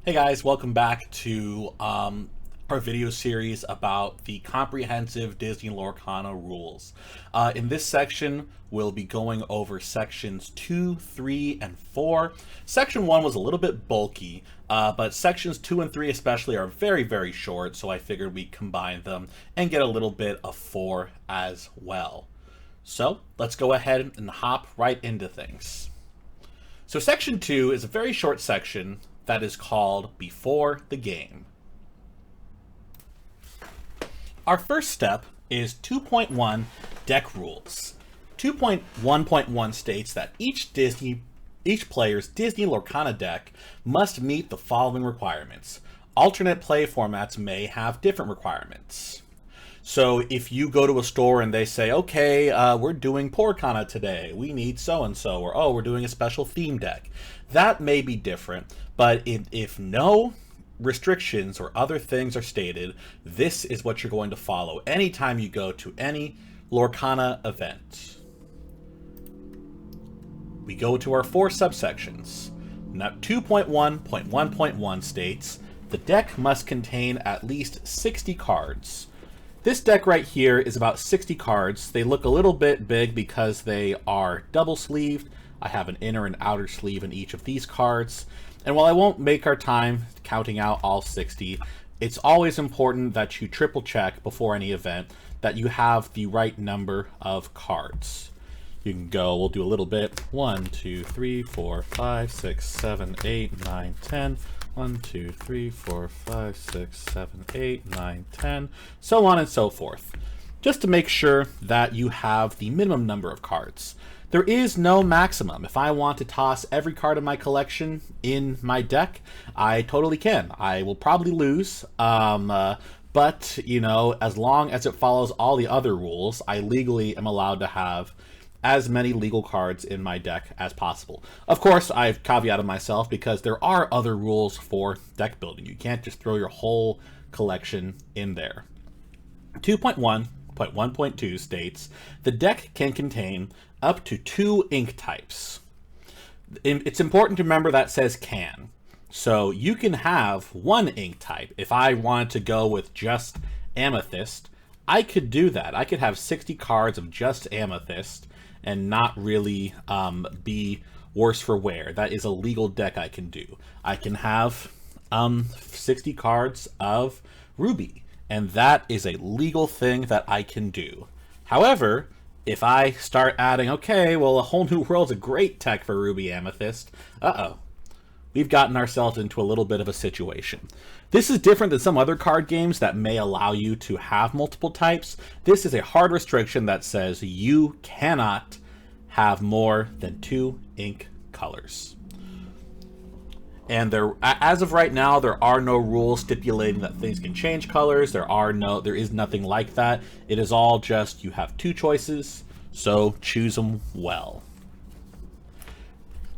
Hey guys, welcome back to our video series about the comprehensive Disney Lorcana rules. In this section, we'll be going over sections 2, 3, and 4. Section 1 was a little bit bulky, but sections 2 and 3 especially are very, very short, so I figured we'd combine them and get a little bit of 4 as well. So let's go ahead and hop right into things. So section 2 is a very short section that is called Before the Game. Our first step is 2.1 Deck Rules. 2.1.1 states that each player's Disney Lorcana deck must meet the following requirements. Alternate play formats may have different requirements. So if you go to a store and they say, okay, we're doing Porcana today, we need so-and-so, or oh, we're doing a special theme deck. That may be different, but if no restrictions or other things are stated, this is what you're going to follow anytime you go to any Lorcana event. We go to our 4 subsections. Now 2.1.1.1 states, the deck must contain at least 60 cards. This deck right here is about 60 cards. They look a little bit big because they are double sleeved. I have an inner and outer sleeve in each of these cards. And while I won't make our time counting out all 60, it's always important that you triple check before any event that you have the right number of cards. You can go, we'll do a little bit. 1, 2, 3, 4, 5, 6, 7, 8, 9, 10. 1, 2, 3, 4, 5, 6, 7, 8, 9, 10, so on and so forth. Just to make sure that you have the minimum number of cards. There is no maximum. If I want to toss every card in my collection in my deck, I totally can. I will probably lose, but, you know, as long as it follows all the other rules, I legally am allowed to have as many legal cards in my deck as possible. Of course, I've caveated myself because there are other rules for deck building. You can't just throw your whole collection in there. 2.1.1.2 states, the deck can contain up to 2 ink types. It's important to remember that says can. So you can have 1 ink type. If I wanted to go with just Amethyst, I could do that. I could have 60 cards of just Amethyst and not really be worse for wear. That is a legal deck I can do. I can have 60 cards of Ruby, and that is a legal thing that I can do. However, if I start adding, okay, well, A Whole New World's a great tech for Ruby Amethyst, we've gotten ourselves into a little bit of a situation. This is different than some other card games that may allow you to have multiple types. This is a hard restriction that says you cannot have more than 2 ink colors. And there, as of right now, there are no rules stipulating that things can change colors. There is nothing like that. It is all just you have 2 choices, so choose them well.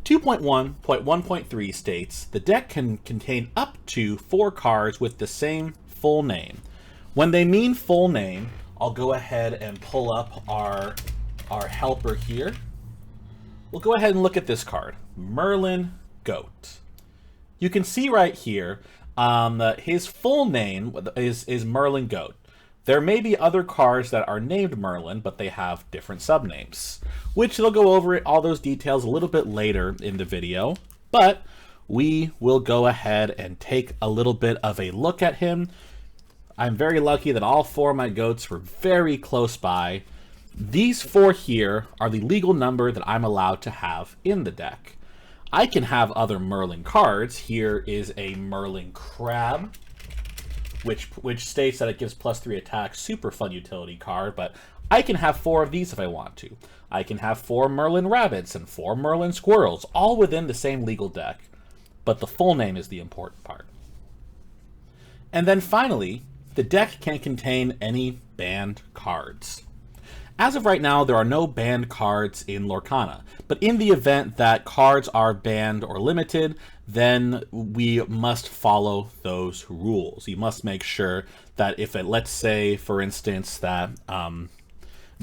2.1.1.3 states, the deck can contain up to 4 cards with the same full name. When they mean full name, I'll go ahead and pull up our helper here. We'll go ahead and look at this card, Merlin Goat. You can see right here, his full name is Merlin Goat. There may be other cards that are named Merlin, but they have different subnames, which they'll go over all those details a little bit later in the video, but we will go ahead and take a little bit of a look at him. I'm very lucky that all 4 of my goats were very close by. These 4 here are the legal number that I'm allowed to have in the deck. I can have other Merlin cards. Here is a Merlin Crab, which states that it gives +3 attack, super fun utility card, but I can have 4 of these if I want to. I can have 4 Merlin Rabbits and 4 Merlin Squirrels, all within the same legal deck, but the full name is the important part. And then finally, the deck can contain any banned cards. As of right now, there are no banned cards in Lorcana, but in the event that cards are banned or limited, then we must follow those rules. You must make sure that if it, let's say, for instance, that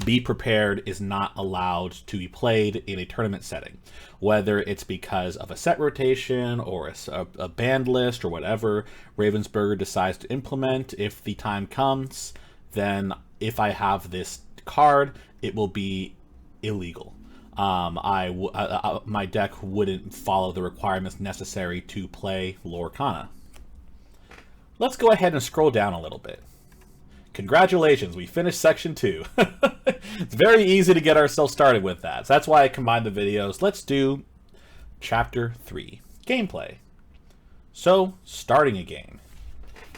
Be Prepared is not allowed to be played in a tournament setting, whether it's because of a set rotation or a banned list or whatever Ravensburger decides to implement. If the time comes, then if I have this card, it will be illegal. My deck wouldn't follow the requirements necessary to play Lorcana. Let's go ahead and scroll down a little bit. Congratulations, we finished section 2. It's very easy to get ourselves started with that. So that's why I combined the videos. Let's do chapter 3, gameplay. So, starting a game.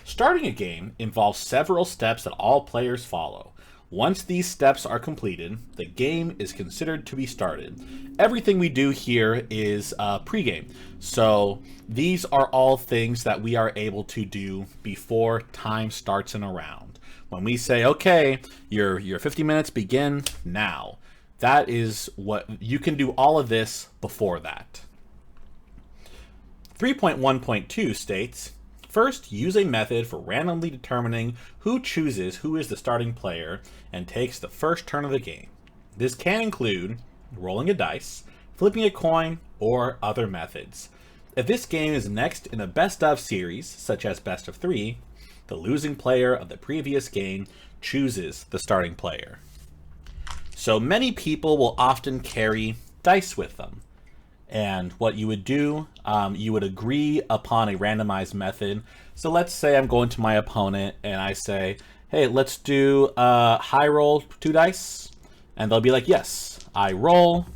Starting a game involves several steps that all players follow. Once these steps are completed, the game is considered to be started. Everything we do here is pregame. So these are all things that we are able to do before time starts in a round. When we say, okay, your 50 minutes begin now, that is what you can do. All of this before that. 3.1.2 states, first, use a method for randomly determining who chooses who is the starting player and takes the first turn of the game. This can include rolling a dice, flipping a coin, or other methods. If this game is next in a best of series, such as best of 3, the losing player of the previous game chooses the starting player. So many people will often carry dice with them. And what you would do, you would agree upon a randomized method. So let's say I'm going to my opponent and I say, hey, let's do high roll 2 dice. And they'll be like, yes. I roll.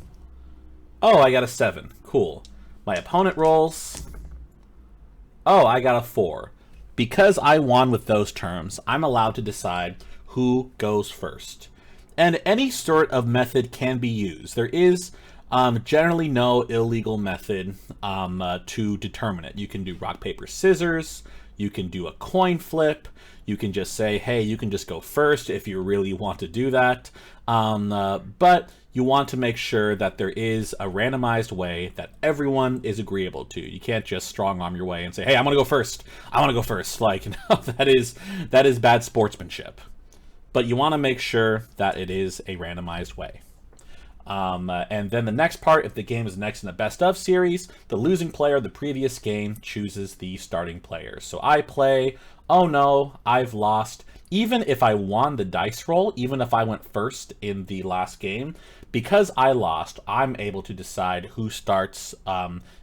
Oh, I got a 7. Cool. My opponent rolls. Oh, I got a 4. Because I won with those terms, I'm allowed to decide who goes first. And any sort of method can be used. There is generally no illegal method to determine it. You can do rock, paper, scissors. You can do a coin flip. You can just say, hey, you can just go first if you really want to do that. But you want to make sure that there is a randomized way that everyone is agreeable to. You can't just strong arm your way and say, hey, I'm going to go first. I want to go first. Like, no, that is bad sportsmanship. But you want to make sure that it is a randomized way. And then the next part, if the game is next in the best of series, the losing player of the previous game chooses the starting player. So I play, oh no, I've lost. Even if I won the dice roll, even if I went first in the last game, because I lost, I'm able to decide who starts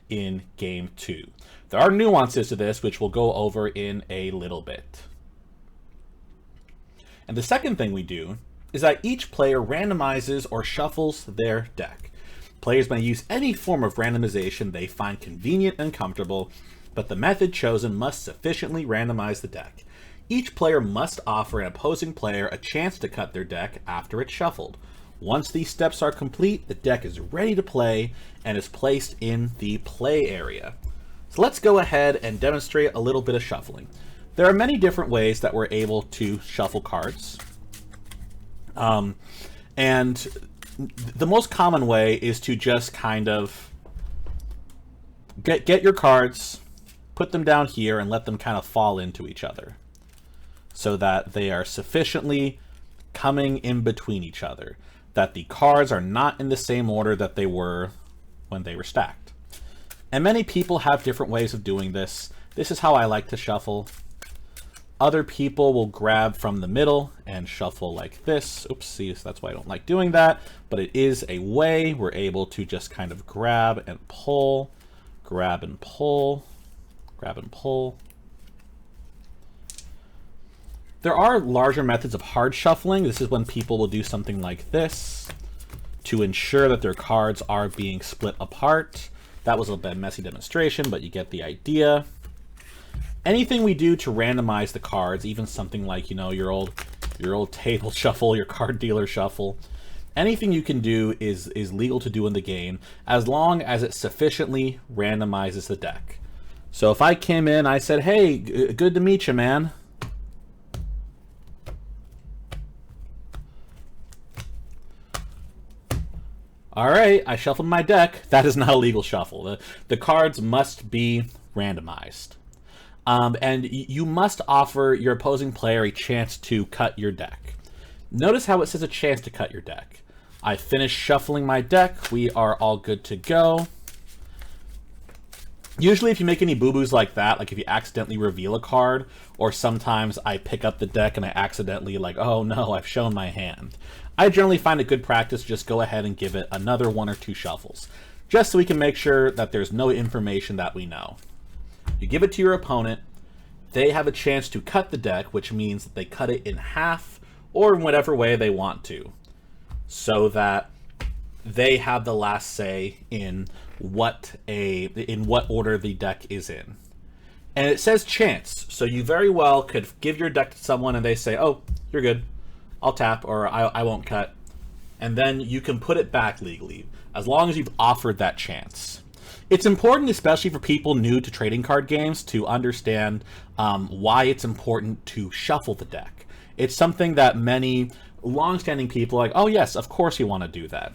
in game 2. There are nuances to this, which we'll go over in a little bit. And the second thing we do is that each player randomizes or shuffles their deck. Players may use any form of randomization they find convenient and comfortable, but the method chosen must sufficiently randomize the deck. Each player must offer an opposing player a chance to cut their deck after it's shuffled. Once these steps are complete, the deck is ready to play and is placed in the play area. So let's go ahead and demonstrate a little bit of shuffling. There are many different ways that we're able to shuffle cards. And the most common way is to just kind of get your cards, put them down here, and let them kind of fall into each other so that they are sufficiently coming in between each other, that the cards are not in the same order that they were when they were stacked. And many people have different ways of doing this. This is how I like to shuffle. Other people will grab from the middle and shuffle like this. Oopsies, that's why I don't like doing that. But it is a way we're able to just kind of grab and pull, grab and pull, grab and pull. There are larger methods of hard shuffling. This is when people will do something like this to ensure that their cards are being split apart. That was a bit messy demonstration, but you get the idea. Anything we do to randomize the cards, even something like, you know, your old table shuffle, your card dealer shuffle, anything you can do is legal to do in the game as long as it sufficiently randomizes the deck. So if I came in, I said, hey, good to meet you, man. All right, I shuffled my deck. That is not a legal shuffle. The cards must be randomized. And you must offer your opposing player a chance to cut your deck. Notice how it says a chance to cut your deck. I finished shuffling my deck. We are all good to go. Usually if you make any boo-boos like that, like if you accidentally reveal a card, or sometimes I pick up the deck and I accidentally like, oh no, I've shown my hand. I generally find it good practice just go ahead and give it another 1 or 2 shuffles, just so we can make sure that there's no information that we know. You give it to your opponent, they have a chance to cut the deck, which means that they cut it in half or in whatever way they want to, so that they have the last say in what order the deck is in. And it says chance, so you very well could give your deck to someone and they say, oh, you're good, I'll tap, or I won't cut. And then you can put it back legally, as long as you've offered that chance. It's important, especially for people new to trading card games, to understand why it's important to shuffle the deck. It's something that many long-standing people are like, oh yes, of course you want to do that.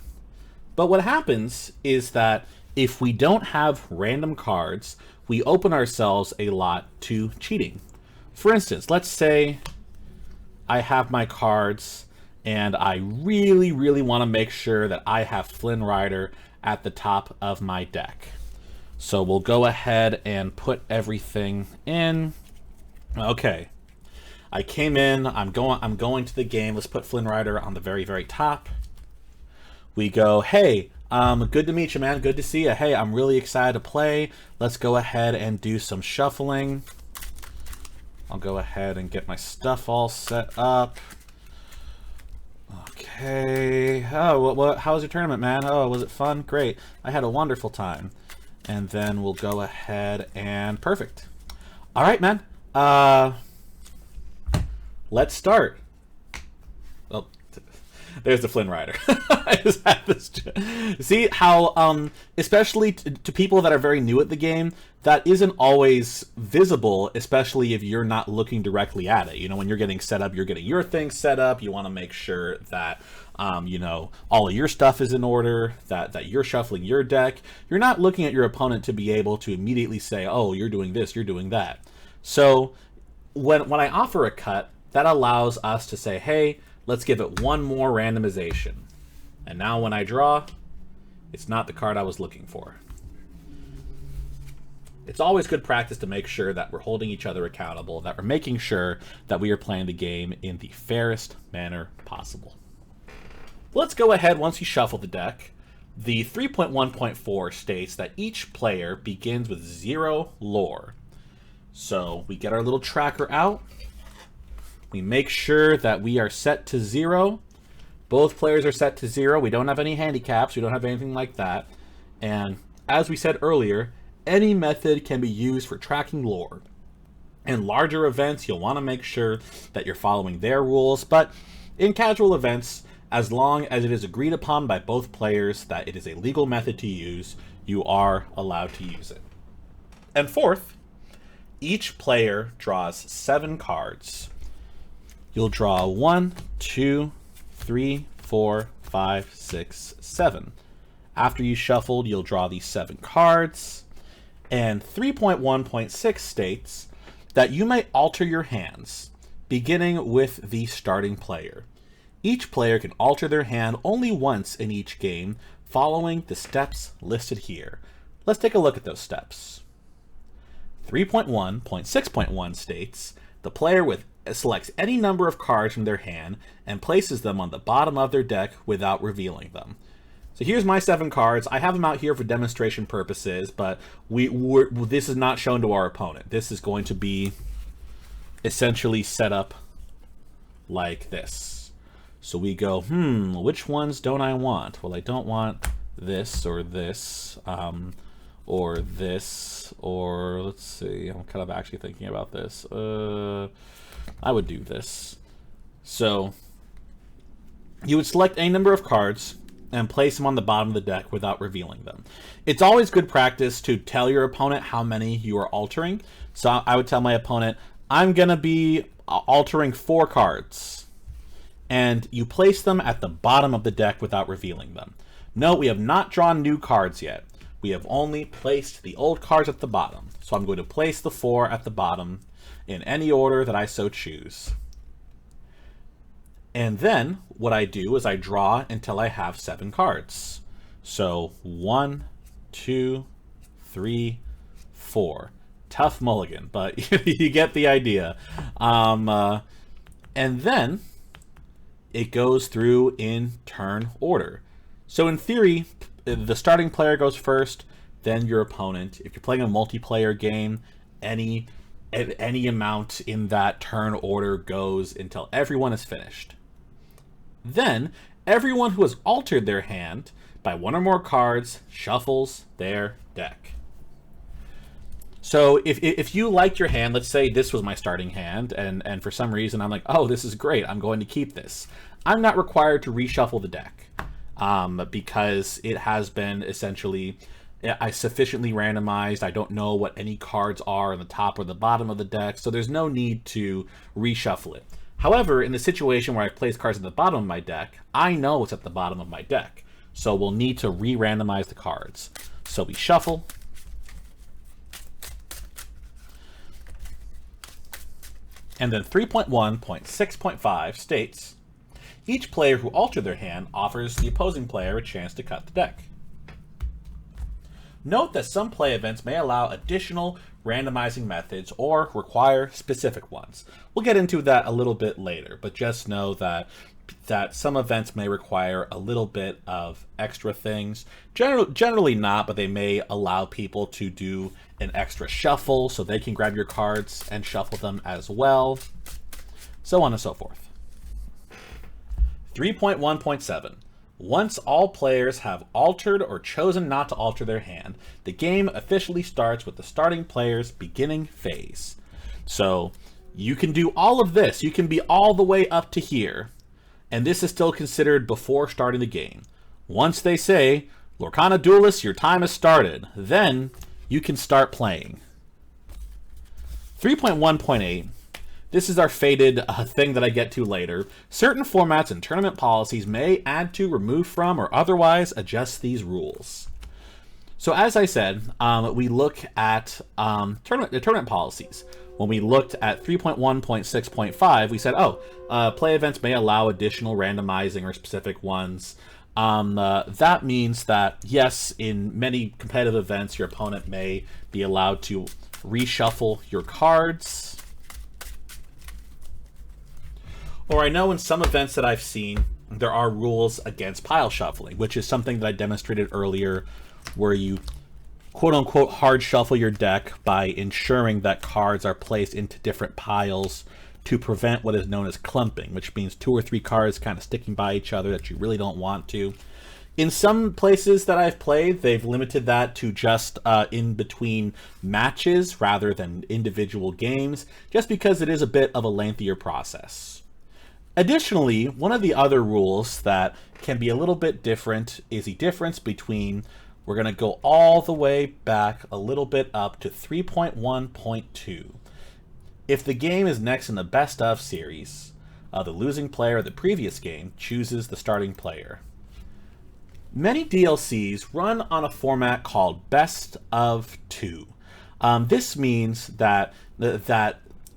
But what happens is that if we don't have random cards, we open ourselves a lot to cheating. For instance, let's say I have my cards and I really, really want to make sure that I have Flynn Rider at the top of my deck. So we'll go ahead and put everything in. Okay. I came in, I'm going to the game. Let's put Flynn Rider on the very, very top. We go, hey, good to meet you, man. Good to see you. Hey, I'm really excited to play. Let's go ahead and do some shuffling. I'll go ahead and get my stuff all set up. Okay. Oh, how was your tournament, man? Oh, was it fun? Great. I had a wonderful time. And then we'll go ahead and perfect. All right, man. Let's start. Oh, there's the Flynn Rider. I just had this. See how, especially to people that are very new at the game, that isn't always visible, especially if you're not looking directly at it. You know, when you're getting set up, you're getting your thing set up. You want to make sure that, you know, all of your stuff is in order, that you're shuffling your deck. You're not looking at your opponent to be able to immediately say, oh, you're doing this, you're doing that. So when I offer a cut, that allows us to say, hey, let's give it one more randomization. And now when I draw, it's not the card I was looking for. It's always good practice to make sure that we're holding each other accountable, that we're making sure that we are playing the game in the fairest manner possible. Let's go ahead, once you shuffle the deck, the 3.1.4 states that each player begins with 0 lore. So we get our little tracker out. We make sure that we are set to 0. Both players are set to 0. We don't have any handicaps. We don't have anything like that. And as we said earlier, any method can be used for tracking lore. In larger events, you'll want to make sure that you're following their rules. But in casual events, as long as it is agreed upon by both players that it is a legal method to use, you are allowed to use it. And fourth, each player draws 7 cards. You'll draw 1, 2, 3, 4, 5, 6, 7. After you shuffled, you'll draw these 7 cards. And 3.1.6 states that you may alter your hands, beginning with the starting player. Each player can alter their hand only once in each game, following the steps listed here. Let's take a look at those steps. 3.1.6.1 states the player selects any number of cards from their hand and places them on the bottom of their deck without revealing them. So here's my 7 cards. I have them out here for demonstration purposes, but this is not shown to our opponent. This is going to be essentially set up like this. So we go, which ones don't I want? Well, I don't want this or this, or this, or let's see. I'm kind of actually thinking about this. I would do this. So you would select any number of cards and place them on the bottom of the deck without revealing them. It's always good practice to tell your opponent how many you are altering. So I would tell my opponent, I'm going to be altering 4 cards. And you place them at the bottom of the deck without revealing them. No, we have not drawn new cards yet. We have only placed the old cards at the bottom. So I'm going to place the 4 at the bottom in any order that I so choose. And then what I do is I draw until I have 7 cards. So 1, 2, 3, 4. Tough mulligan, but you get the idea. And then it goes through in turn order. So in theory, the starting player goes first, then your opponent. If you're playing a multiplayer game, any amount in that turn order goes until everyone is finished. Then, everyone who has altered their hand by 1 or more cards shuffles their deck. So if you liked your hand, let's say this was my starting hand, and for some reason I'm like, oh, this is great, I'm going to keep this. I'm not required to reshuffle the deck because it has been essentially sufficiently randomized. I don't know what any cards are on the top or the bottom of the deck, so there's no need to reshuffle it. However, in the situation where I've placed cards at the bottom of my deck, I know what's at the bottom of my deck. So we'll need to re-randomize the cards. So we shuffle. And then 3.1.6.5 states, each player who altered their hand offers the opposing player a chance to cut the deck. Note that some play events may allow additional randomizing methods or require specific ones. We'll get into that a little bit later, but just know that some events may require a little bit of extra things. Generally not, but they may allow people to do an extra shuffle so they can grab your cards and shuffle them as well, so on and so forth. 3.1.7. Once all players have altered or chosen not to alter their hand, the game officially starts with the starting player's beginning phase. So you can do all of this. You can be all the way up to here, and this is still considered before starting the game. Once they say, Lorcana Duelists, your time has started, then you can start playing. 3.1.8. This is our fated thing that I get to later. Certain formats and tournament policies may add to, remove from, or otherwise adjust these rules. So as I said, we look at tournament policies. When we looked at 3.1.6.5, we said, play events may allow additional randomizing or specific ones. That means that, yes, in many competitive events, your opponent may be allowed to reshuffle your cards. Or I know in some events that I've seen, there are rules against pile shuffling, which is something that I demonstrated earlier, where you quote-unquote hard shuffle your deck by ensuring that cards are placed into different piles to prevent what is known as clumping, which means 2 or 3 cards kind of sticking by each other that you really don't want to. In some places that I've played, they've limited that to just in between matches rather than individual games, just because it is a bit of a lengthier process. Additionally, one of the other rules that can be a little bit different is the difference between, we're going to go all the way back a little bit up to 3.1.2. If the game is next in the best of series, the losing player of the previous game chooses the starting player. Many DLCs run on a format called best of 2. This means that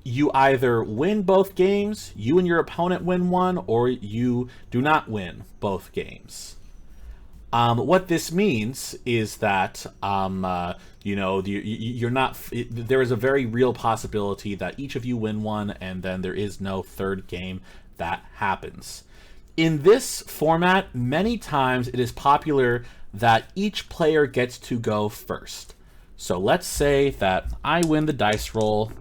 you either win both games, you and your opponent win one, or you do not win both games. What this means is that you're not. There is a very real possibility that each of you win one, and then there is no third game that happens. In this format, many times it is popular that each player gets to go first. So let's say that I win the dice roll.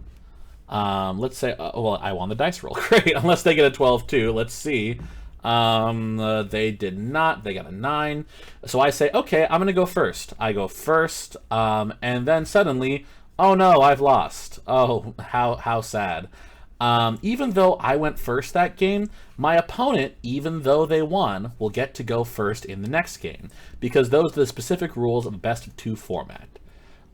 Let's say, I won the dice roll. Great, unless they get a 12 too. Let's see. They did not. They got a 9. So I say, okay, I'm going to go first. I go first, and then suddenly, oh no, I've lost. Oh, how sad. Even though I went first that game, my opponent, even though they won, will get to go first in the next game, because those are the specific rules of the best of 2 format.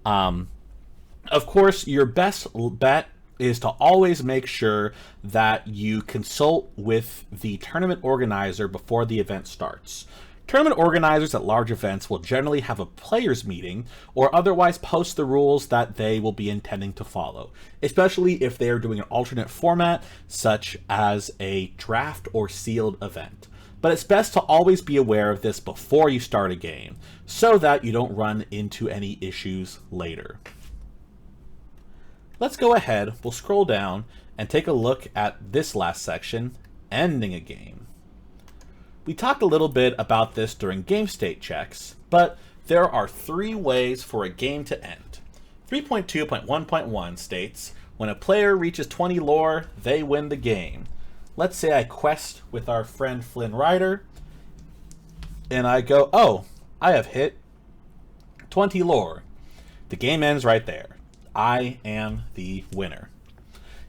Of course, your best bet is to always make sure that you consult with the tournament organizer before the event starts. Tournament organizers at large events will generally have a players' meeting or otherwise post the rules that they will be intending to follow, especially if they are doing an alternate format such as a draft or sealed event. But it's best to always be aware of this before you start a game, so that you don't run into any issues later. Let's go ahead, we'll scroll down, and take a look at this last section, ending a game. We talked a little bit about this during game state checks, but there are 3 ways for a game to end. 3.2.1.1 states, when a player reaches 20 lore, they win the game. Let's say I quest with our friend Flynn Rider, and I go, oh, I have hit 20 lore. The game ends right there. I am the winner.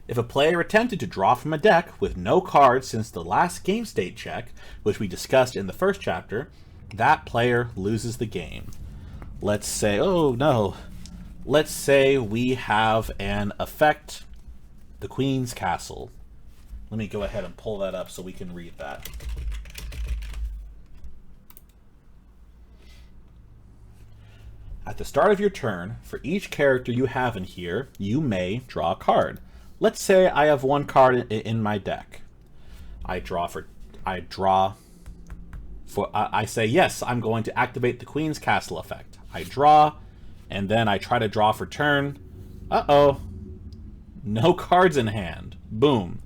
If a player attempted to draw from a deck with no cards since the last game state check, which we discussed in the first chapter, that player loses the game. Let's say, oh no, let's say we have an effect, the Queen's Castle. Let me go ahead and pull that up so we can read that. At the start of your turn, for each character you have in here, you may draw a card. Let's say I have 1 card in my deck. I say, yes, I'm going to activate the Queen's Castle effect. I draw, and then I try to draw for turn. Uh-oh. No cards in hand. Boom.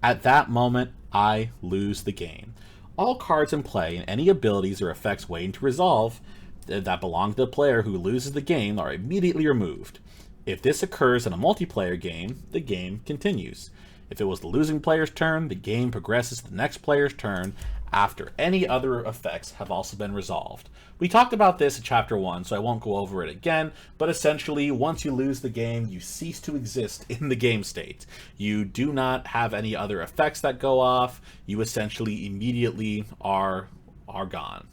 At that moment, I lose the game. All cards in play and any abilities or effects waiting to resolve that belong to the player who loses the game are immediately removed. If this occurs in a multiplayer game, the game continues. If it was the losing player's turn, the game progresses to the next player's turn after any other effects have also been resolved. We talked about this in Chapter 1, so I won't go over it again, but essentially, once you lose the game, you cease to exist in the game state. You do not have any other effects that go off. You essentially immediately are gone.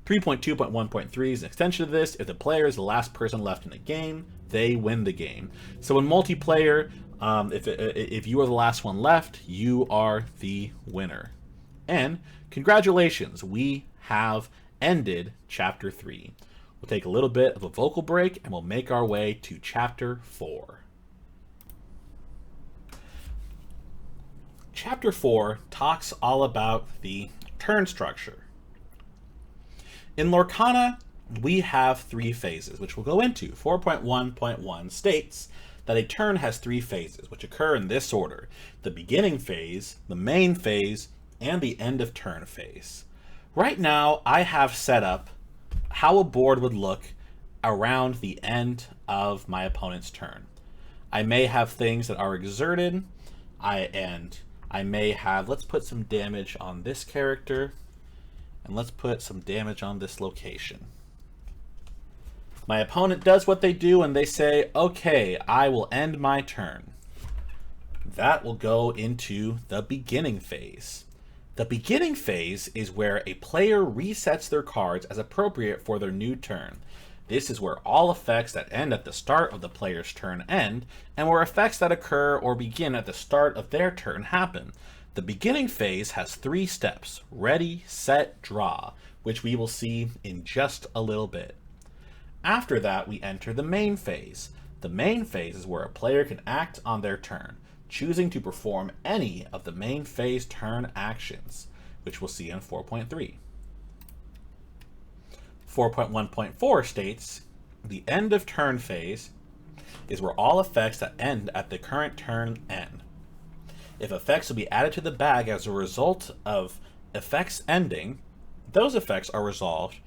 3.2.1.3 is an extension of this. If the player is the last person left in the game, they win the game. So in multiplayer, if you are the last one left, you are the winner. And congratulations, we have ended Chapter 3. We'll take a little bit of a vocal break and we'll make our way to Chapter 4. Chapter 4 talks all about the turn structure. In Lorcana, we have 3 phases, which we'll go into. 4.1.1 states that a turn has 3 phases, which occur in this order: the beginning phase, the main phase, and the end of turn phase. Right now, I have set up how a board would look around the end of my opponent's turn. I may have things that are exerted, and I may have, let's put some damage on this character, and let's put some damage on this location. My opponent does what they do and they say, okay, I will end my turn. That will go into the beginning phase. The beginning phase is where a player resets their cards as appropriate for their new turn. This is where all effects that end at the start of the player's turn end, and where effects that occur or begin at the start of their turn happen. The beginning phase has 3 steps: ready, set, draw, which we will see in just a little bit. After that, we enter the main phase. The main phase is where a player can act on their turn, choosing to perform any of the main phase turn actions, which we'll see in 4.3. 4.1.4 states, the end of turn phase is where all effects that end at the current turn end. If effects will be added to the bag as a result of effects ending, those effects are resolved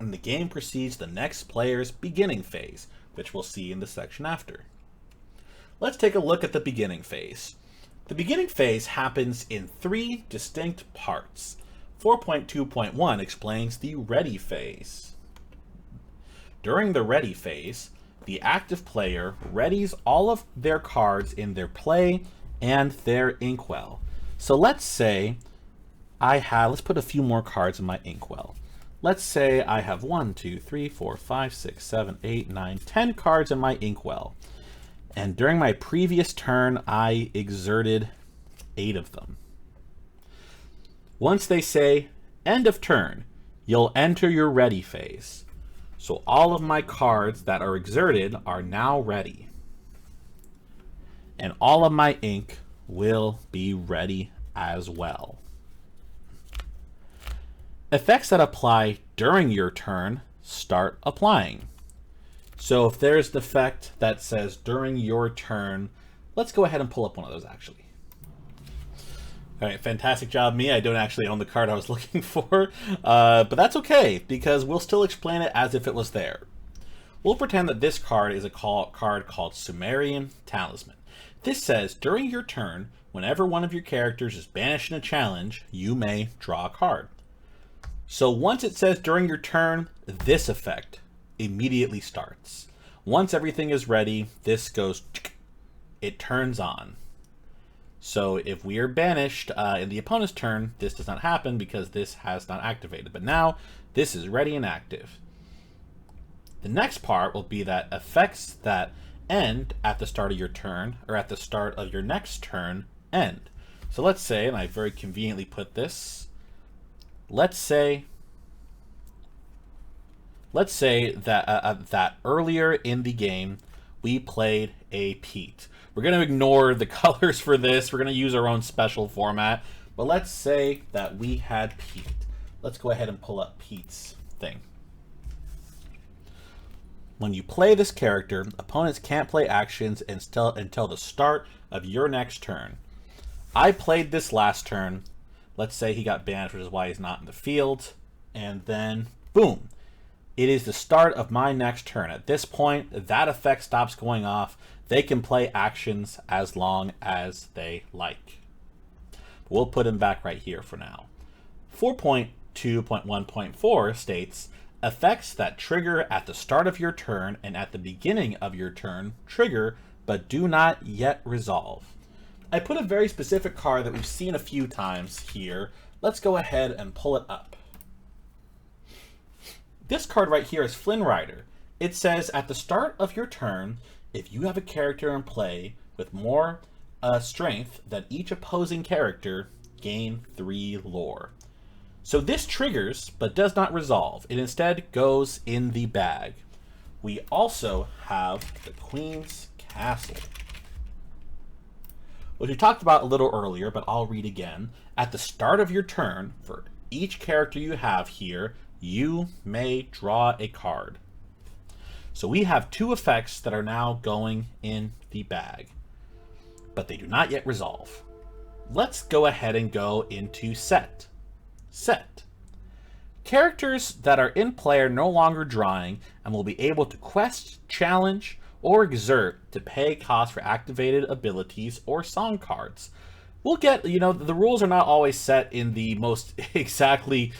and the game proceeds to the next player's beginning phase, which we'll see in the section after. Let's take a look at the beginning phase. The beginning phase happens in 3 distinct parts. 4.2.1 explains the ready phase. During the ready phase, the active player readies all of their cards in their play and their inkwell. So let's say let's put a few more cards in my inkwell. Let's say I have 1, 2, 3, 4, 5, 6, 7, 8, 9, 10 cards in my inkwell. And during my previous turn, I exerted 8 of them. Once they say end of turn, you'll enter your ready phase. So all of my cards that are exerted are now ready. And all of my ink will be ready as well. Effects that apply during your turn start applying. So if there's the effect that says during your turn, let's go ahead and pull up one of those actually. All right, fantastic job, me. I don't actually own the card I was looking for, but that's okay because we'll still explain it as if it was there. We'll pretend that this card is a card called Sumerian Talisman. This says during your turn, whenever one of your characters is banished in a challenge, you may draw a card. So once it says during your turn, this effect immediately starts. Once everything is ready, this goes, it turns on. So if we are banished in the opponent's turn, this does not happen because this has not activated. But now this is ready and active. The next part will be that effects that end at the start of your turn or at the start of your next turn end. So let's say, and I very conveniently put this, let's say that that earlier in the game we played a Pete. We're going to ignore the colors for this. We're going to use our own special format. But let's say that we had Pete. Let's go ahead and pull up Pete's thing. When you play this character, opponents can't play actions until the start of your next turn. I played this last turn. Let's say he got banished, which is why he's not in the field. And then, boom. It is the start of my next turn. At this point, that effect stops going off. They can play actions as long as they like. We'll put him back right here for now. 4.2.1.4 states, effects that trigger at the start of your turn and at the beginning of your turn trigger, but do not yet resolve. I put a very specific card that we've seen a few times here. Let's go ahead and pull it up. This card right here is Flynn Rider. It says at the start of your turn, if you have a character in play with more strength than each opposing character, gain 3 lore. So this triggers, but does not resolve. It instead goes in the bag. We also have the Queen's Castle, which we talked about a little earlier, but I'll read again. At the start of your turn, for each character you have here, you may draw a card. So we have 2 effects that are now going in the bag, but they do not yet resolve. Let's go ahead and go into set. Characters that are in play are no longer drawing and will be able to quest, challenge, or exert to pay cost for activated abilities or song cards. We'll get, the rules are not always set in the most exactly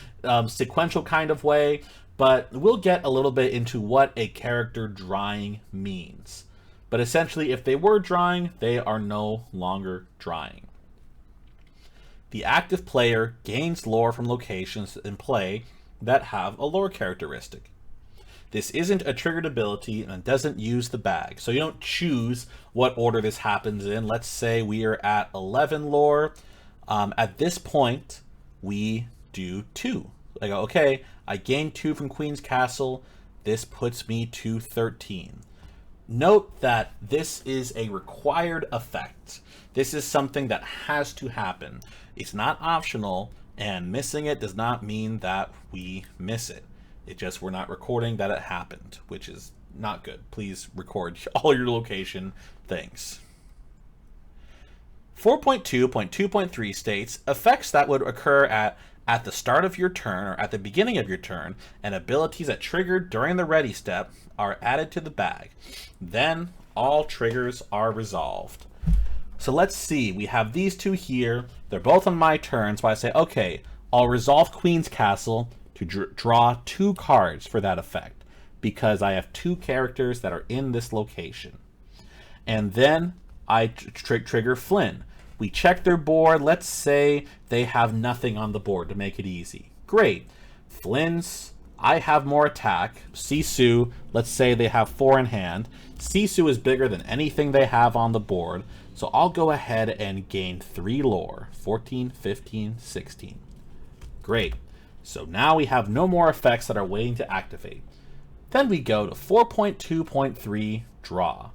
sequential kind of way, but we'll get a little bit into what a character drawing means. But essentially, if they were drawing, they are no longer drawing. The active player gains lore from locations in play that have a lore characteristic. This isn't a triggered ability and doesn't use the bag, so you don't choose what order this happens in. Let's say we are at 11 lore. At this point, we do 2. I go, okay, I gained 2 from Queen's Castle. This puts me to 13. Note that this is a required effect. This is something that has to happen. It's not optional, and missing it does not mean that we miss it. It just, we're not recording that it happened, which is not good. Please record all your location things. 4.2.2.3 states, effects that would occur at the start of your turn or at the beginning of your turn, and abilities that triggered during the ready step are added to the bag. Then all triggers are resolved. So let's see, we have these 2 here. They're both on my turn, so I say, okay, I'll resolve Queen's Castle to draw 2 cards for that effect, because I have 2 characters that are in this location. And then I trigger Flynn. We check their board. Let's say they have nothing on the board to make it easy. Great. Flynn's, I have more attack. Sisu, let's say they have 4 in hand. Sisu is bigger than anything they have on the board, so I'll go ahead and gain 3 lore. 14, 15, 16. Great. So now we have no more effects that are waiting to activate. Then we go to 4.2.3 Draw.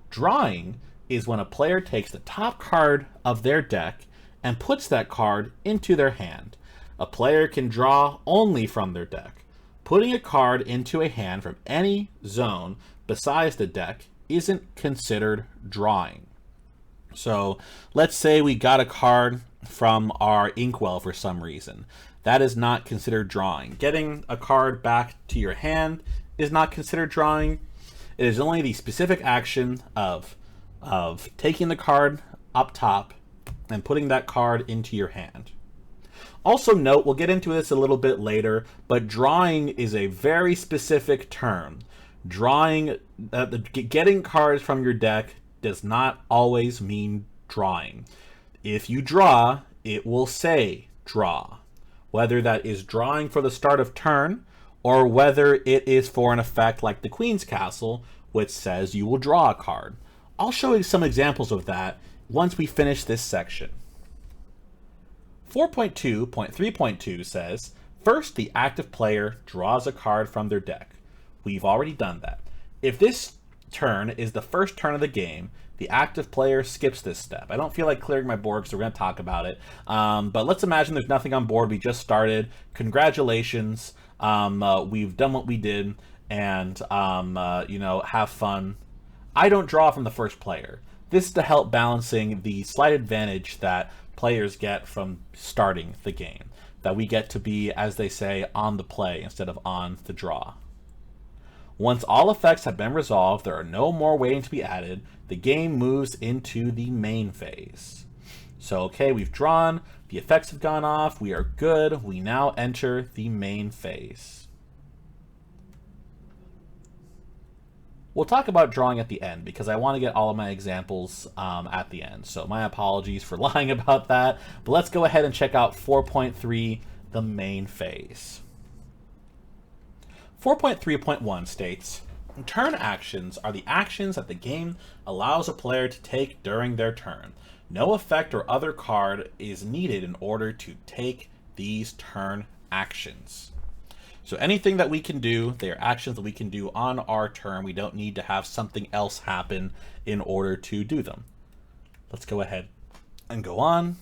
Drawing is when a player takes the top card of their deck and puts that card into their hand. A player can draw only from their deck. Putting a card into a hand from any zone besides the deck isn't considered drawing. So let's say we got a card from our Inkwell for some reason. That is not considered drawing. Getting a card back to your hand is not considered drawing. It is only the specific action of taking the card up top and putting that card into your hand. Also note, we'll get into this a little bit later, but drawing is a very specific term. Drawing, getting cards from your deck does not always mean drawing. If you draw, it will say draw. Whether that is drawing for the start of turn, or whether it is for an effect like the Queen's Castle, which says you will draw a card. I'll show you some examples of that once we finish this section. 4.2.3.2 says, first the active player draws a card from their deck. We've already done that. If this turn is the first turn of the game, the active player skips this step. I don't feel like clearing my board, so we're going to talk about it. But let's imagine there's nothing on board. We just started. Congratulations. We've done what we did, and have fun. I don't draw from the first player. This is to help balancing the slight advantage that players get from starting the game, that we get to be, as they say, on the play instead of on the draw. Once all effects have been resolved, there are no more waiting to be added. The game moves into the main phase. So, okay, we've drawn, the effects have gone off, we are good, we now enter the main phase. We'll talk about drawing at the end because I want to get all of my examples at the end. So my apologies for lying about that, but let's go ahead and check out 4.3, the main phase. 4.3.1 states, turn actions are the actions that the game allows a player to take during their turn. No effect or other card is needed in order to take these turn actions. So anything that we can do, they are actions that we can do on our turn. We don't need to have something else happen in order to do them. Let's go ahead and go on.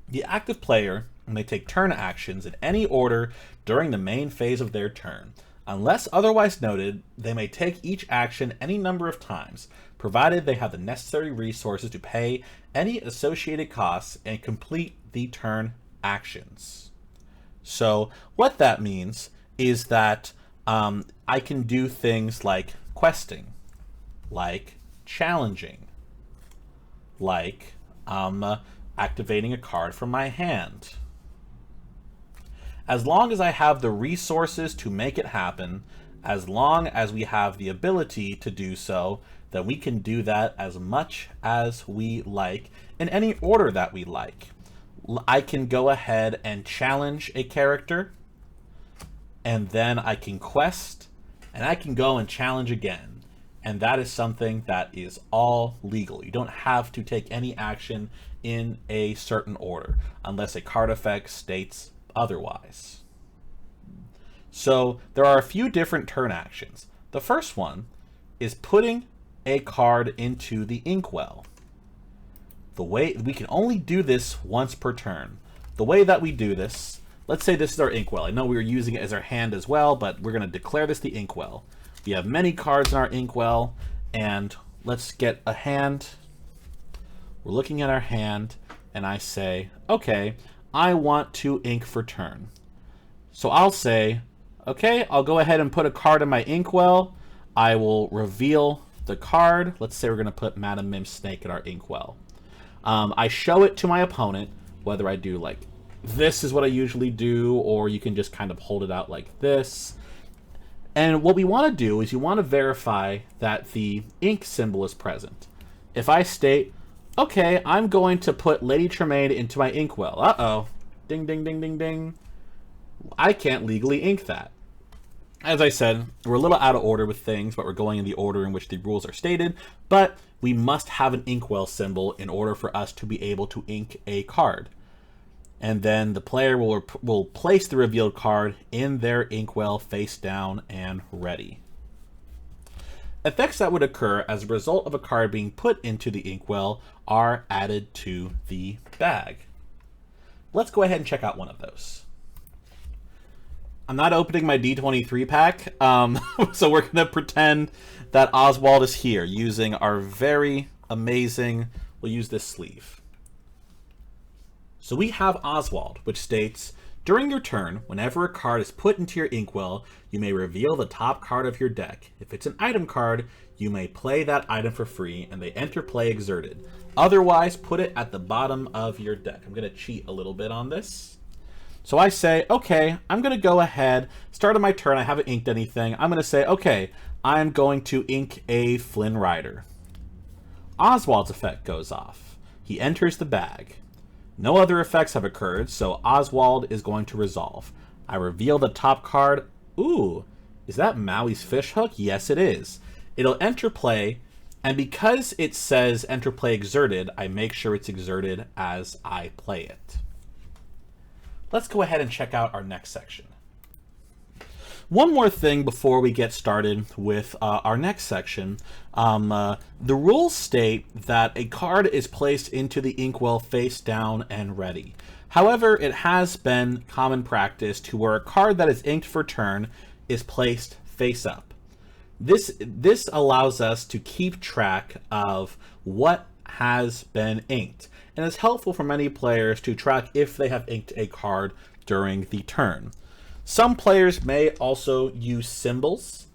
The active player may take turn actions in any order during the main phase of their turn. Unless otherwise noted, they may take each action any number of times, provided they have the necessary resources to pay any associated costs and complete the turn actions. So what that means is that I can do things like questing, like challenging, like activating a card from my hand. As long as I have the resources to make it happen, as long as we have the ability to do so, then we can do that as much as we like in any order that we like. I can go ahead and challenge a character, and then I can quest, and I can go and challenge again. And that is something that is all legal. You don't have to take any action in a certain order, unless a card effect states otherwise. So there are a few different turn actions. The first one is putting a card into the Inkwell. The way we can only do this once per turn. The way that we do this, let's say this is our Inkwell. I know we were using it as our hand as well, but we're going to declare this the Inkwell. We have many cards in our Inkwell, and let's get a hand. We're looking at our hand, and I say, okay, I want to ink for turn. So I'll say, okay, I'll go ahead and put a card in my Inkwell. I will reveal the card. Let's say we're going to put Madam Mim Snake in our Inkwell. I show it to my opponent, whether I do like this is what I usually do, or you can just kind of hold it out like this. And what we want to do is you want to verify that the ink symbol is present. If I state, okay, I'm going to put Lady Tremaine into my Inkwell. Uh-oh. Ding, ding, ding, ding, ding. I can't legally ink that. As I said, we're a little out of order with things, but we're going in the order in which the rules are stated. But we must have an Inkwell symbol in order for us to be able to ink a card. and then the player will place the revealed card in their inkwell face down and ready. Effects that would occur as a result of a card being put into the inkwell are added to the bag. Let's go ahead and check out one of those. I'm not opening my D23 pack, so we're going to pretend that Oswald is here using our very amazing, we'll use this sleeve. So we have Oswald, which states, during your turn, whenever a card is put into your inkwell, you may reveal the top card of your deck. If it's an item card, you may play that item for free, and they enter play exerted. Otherwise, put it at the bottom of your deck. I'm going to cheat a little bit on this. So I say, okay, I'm going to go ahead, start of my turn, I haven't inked anything. I'm going to say, okay, I'm going to ink a Flynn Rider. Oswald's effect goes off. He enters the bag. No other effects have occurred, so Oswald is going to resolve. I reveal the top card. Ooh, is that Maui's Fishhook? Yes, it is. It'll enter play, and because it says enter play exerted, I make sure it's exerted as I play it. Let's go ahead and check out our next section. One more thing before we get started with our next section. The rules state that a card is placed into the inkwell face down and ready. However, it has been common practice to where a card that is inked for turn is placed face up. This allows us to keep track of what has been inked, and is helpful for many players to track if they have inked a card during the turn. Some players may also use symbols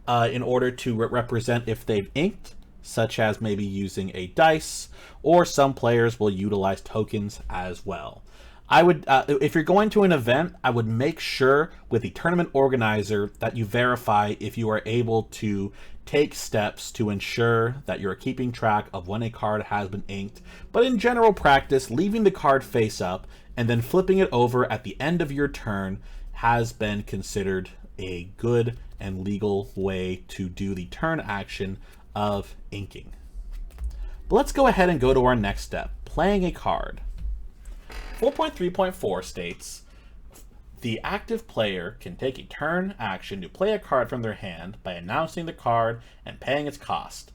in order to represent if they've inked, such as maybe using a dice, or some players will utilize tokens as well. I would, if you're going to an event, I would make sure with the tournament organizer that you verify if you are able to take steps to ensure that you're keeping track of when a card has been inked. But in general practice, leaving the card face up and then flipping it over at the end of your turn has been considered a good and legal way to do the turn action of inking. But let's go ahead and go to our next step, playing a card. 4.3.4 states, the active player can take a turn action to play a card from their hand by announcing the card and paying its cost.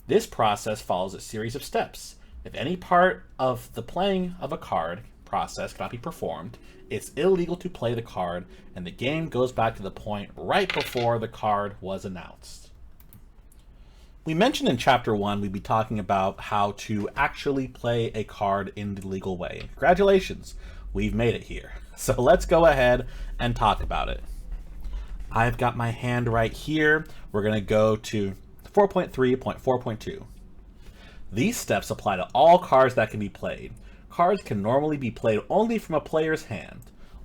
This process follows a series of steps. If any part of the playing of a card process cannot be performed, it's illegal to play the card, and the game goes back to the point right before the card was announced. We mentioned in Chapter 1 we'd be talking about how to actually play a card in the legal way. Congratulations, we've made it here. So let's go ahead and talk about it. I've got my hand right here. We're going to go to 4.3.4.2. These steps apply to all cards that can be played. Cards can normally be played only from a player's hand.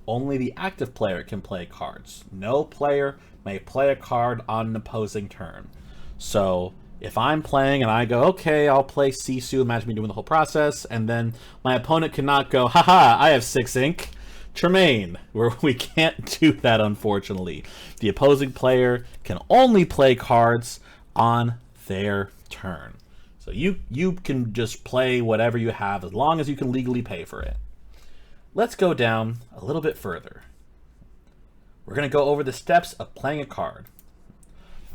Only the active player can play cards. No player may play a card on an opposing turn. So if I'm playing and I go, okay, I'll play Sisu, imagine me doing the whole process, and then my opponent cannot go, haha, I have 6 ink. Tremaine, where we can't do that, unfortunately. The opposing player can only play cards on their turn. So you can just play whatever you have as long as you can legally pay for it. Let's go down a little bit further. We're going to go over the steps of playing a card.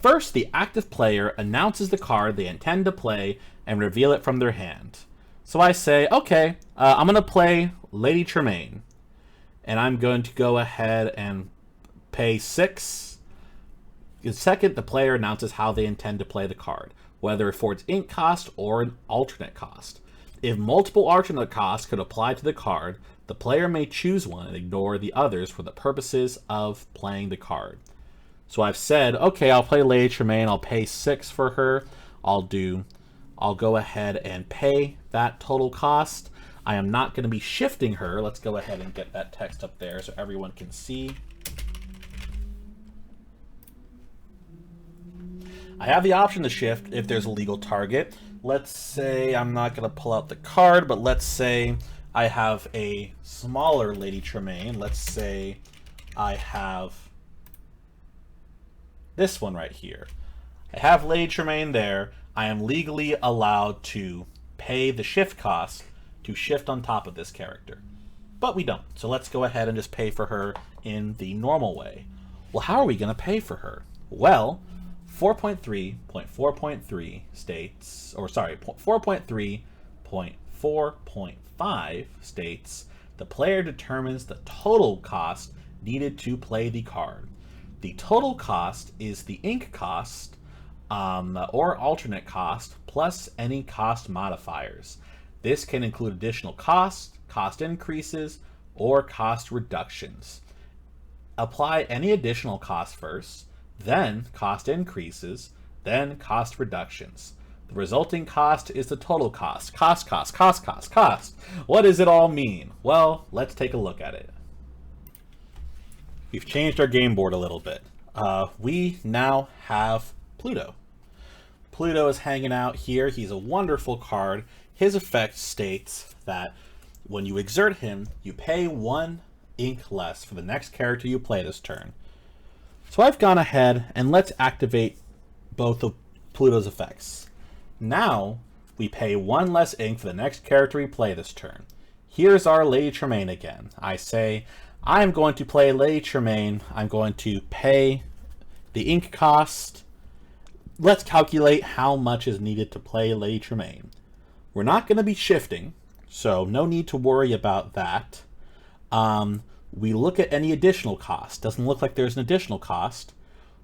First, the active player announces the card they intend to play and reveal it from their hand. So I say, okay, I'm going to play Lady Tremaine. And I'm going to go ahead and pay 6. Second, the player announces how they intend to play the card, whether for its ink cost or an alternate cost. If multiple alternate costs could apply to the card, the player may choose one and ignore the others for the purposes of playing the card. So I've said, okay, I'll play Lady Tremaine, I'll pay 6 for her, I'll go ahead and pay that total cost. I am not going to be shifting her. Let's go ahead and get that text up there so everyone can see. I have the option to shift if there's a legal target. Let's say, I'm not going to pull out the card, but let's say I have a smaller Lady Tremaine. Let's say I have this one right here. I have Lady Tremaine there. I am legally allowed to pay the shift cost to shift on top of this character. but we don't. So let's go ahead and just pay for her in the normal way. Well, how are we going to pay for her? Well, 4.3.4.3 states, or sorry, 4.3.4.5 states, the player determines the total cost needed to play the card. The total cost is the ink cost, or alternate cost, plus any cost modifiers. This can include additional costs, cost increases, or cost reductions. Apply any additional cost first, then cost increases, then cost reductions. The resulting cost is the total cost. Cost. What does it all mean? Well, let's take a look at it. We've changed our game board a little bit. We now have Pluto. Pluto is hanging out here. He's a wonderful card. His effect states that when you exert him, you pay 1 ink less for the next character you play this turn. So I've gone ahead and let's activate both of Pluto's effects. Now we pay 1 less ink for the next character we play this turn. Here's our Lady Tremaine again. I say, I'm going to play Lady Tremaine. I'm going to pay the ink cost. Let's calculate how much is needed to play Lady Tremaine. We're not going to be shifting, so no need to worry about that. We look at any additional cost. Doesn't look like there's an additional cost.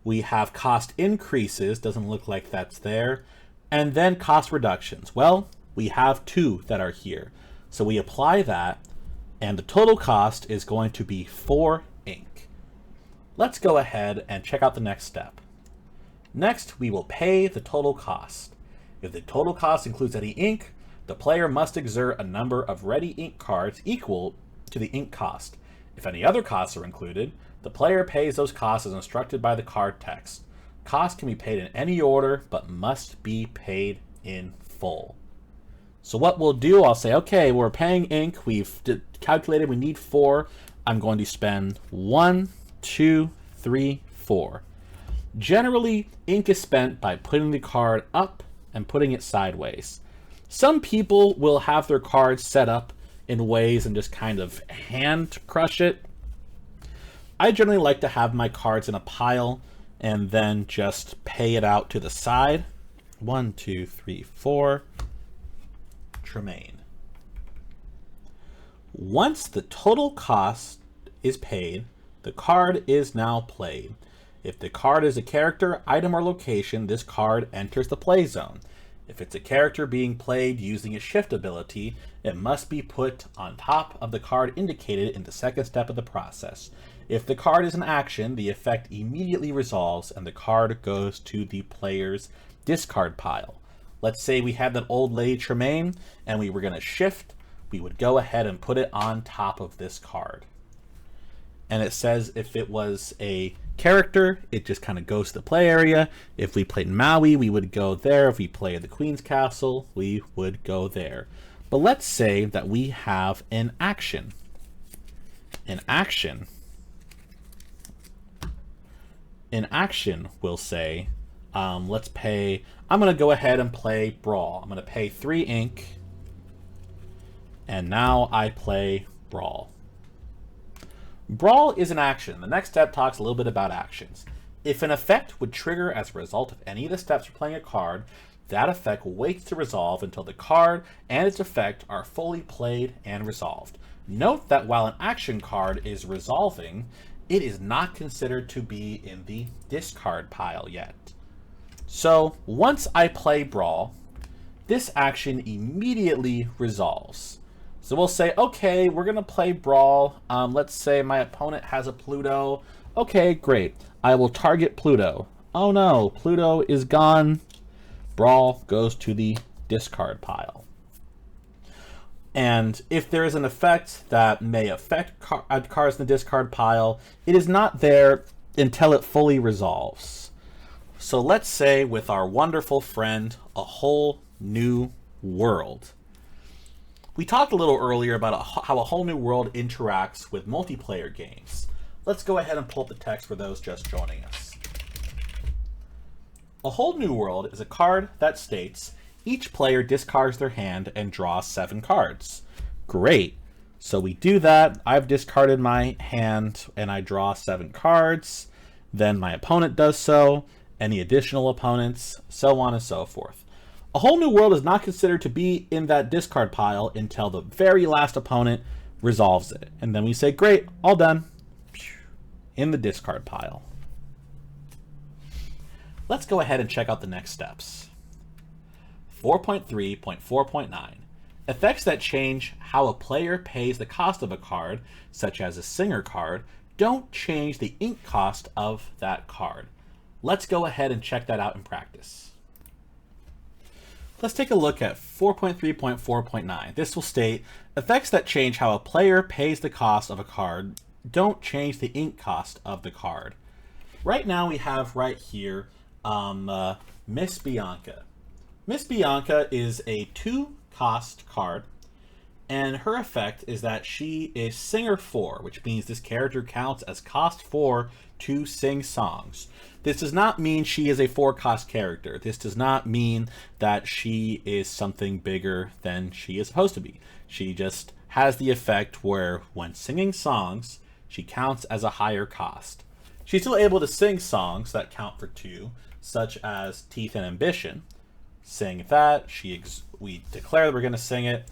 We have cost increases. Doesn't look like that's there. And then cost reductions. Well, we have 2 that are here. So we apply that, and the total cost is going to be 4 ink. Let's go ahead and check out the next step. Next, we will pay the total cost. If the total cost includes any ink, the player must exert a number of ready ink cards equal to the ink cost. If any other costs are included, the player pays those costs as instructed by the card text. Costs can be paid in any order, but must be paid in full. So what we'll do, I'll say, okay, we're paying ink. We've calculated we need 4. I'm going to spend 1, 2, 3, 4. Generally, ink is spent by putting the card up and putting it sideways. Some people will have their cards set up in ways and just kind of hand crush it. I generally like to have my cards in a pile and then just pay it out to the side. 1, 2, 3, 4. Tremaine. Once the total cost is paid, the card is now played. If the card is a character, item, or location, this card enters the play zone. If it's a character being played using a shift ability, it must be put on top of the card indicated in the second step of the process. If the card is an action, the effect immediately resolves and the card goes to the player's discard pile. Let's say we had that old Lady Tremaine and we were going to shift. We would go ahead and put it on top of this card. And it says if it was a character, it just kind of goes to the play area. If we played Maui, we would go there. If we played the Queen's Castle, we would go there. But let's say that we have an action. An action will say, let's pay, I'm going to go ahead and play Brawl. I'm going to pay 3 ink. And now I play Brawl. Brawl is an action. The next step talks a little bit about actions. If an effect would trigger as a result of any of the steps for playing a card, that effect waits to resolve until the card and its effect are fully played and resolved. Note that while an action card is resolving, it is not considered to be in the discard pile yet. So once I play Brawl, this action immediately resolves. So we'll say, okay, we're going to play Brawl. Let's say my opponent has a Pluto. Okay, great. I will target Pluto. Oh no, Pluto is gone. Brawl goes to the discard pile. And if there is an effect that may affect cards in the discard pile, it is not there until it fully resolves. So let's say with our wonderful friend, A Whole New World. We talked a little earlier about how A Whole New World interacts with multiplayer games. Let's go ahead and pull up the text for those just joining us. A Whole New World is a card that states, each player discards their hand and draws 7 cards. Great. So we do that. I've discarded my hand and I draw 7 cards. Then my opponent does so, any additional opponents, so on and so forth. A Whole New World is not considered to be in that discard pile until the very last opponent resolves it. And then we say, great, all done, in the discard pile. Let's go ahead and check out the next steps. 4.3.4.9. Effects that change how a player pays the cost of a card, such as a Singer card, don't change the ink cost of that card. Let's go ahead and check that out in practice. Let's take a look at 4.3.4.9. This will state, effects that change how a player pays the cost of a card don't change the ink cost of the card. Right now we have right here Miss Bianca. Miss Bianca is a 2-cost card, and her effect is that she is Singer 4, which means this character counts as cost 4 to sing songs. This does not mean she is a 4-cost character. This does not mean that she is something bigger than she is supposed to be. She just has the effect where when singing songs, she counts as a higher cost. She's still able to sing songs that count for 2, such as Teeth and Ambition. Sing that, we declare that we're going to sing it,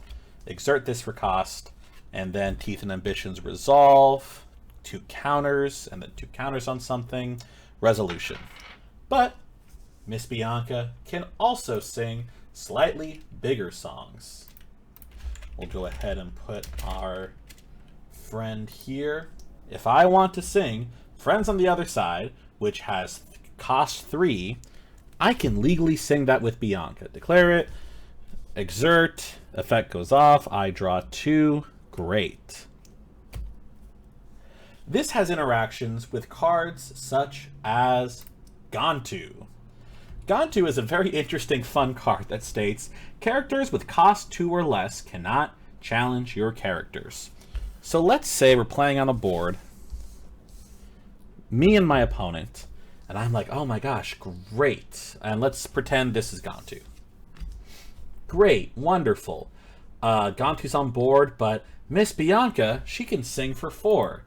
exert this for cost, and then Teeth and Ambitions resolve, 2 counters, and then 2 counters on something, resolution. But Miss Bianca can also sing slightly bigger songs. We'll go ahead and put our friend here. If I want to sing Friends on the Other Side, which has cost 3, I can legally sing that with Bianca. Declare it, exert, effect goes off, I draw 2, great. This has interactions with cards such as Gantu. Gantu is a very interesting, fun card that states, characters with cost 2 or less cannot challenge your characters. So let's say we're playing on a board, me and my opponent, and I'm like, oh my gosh, great. And let's pretend this is Gantu. Great, wonderful. Gantu's on board, but Miss Bianca, she can sing for 4.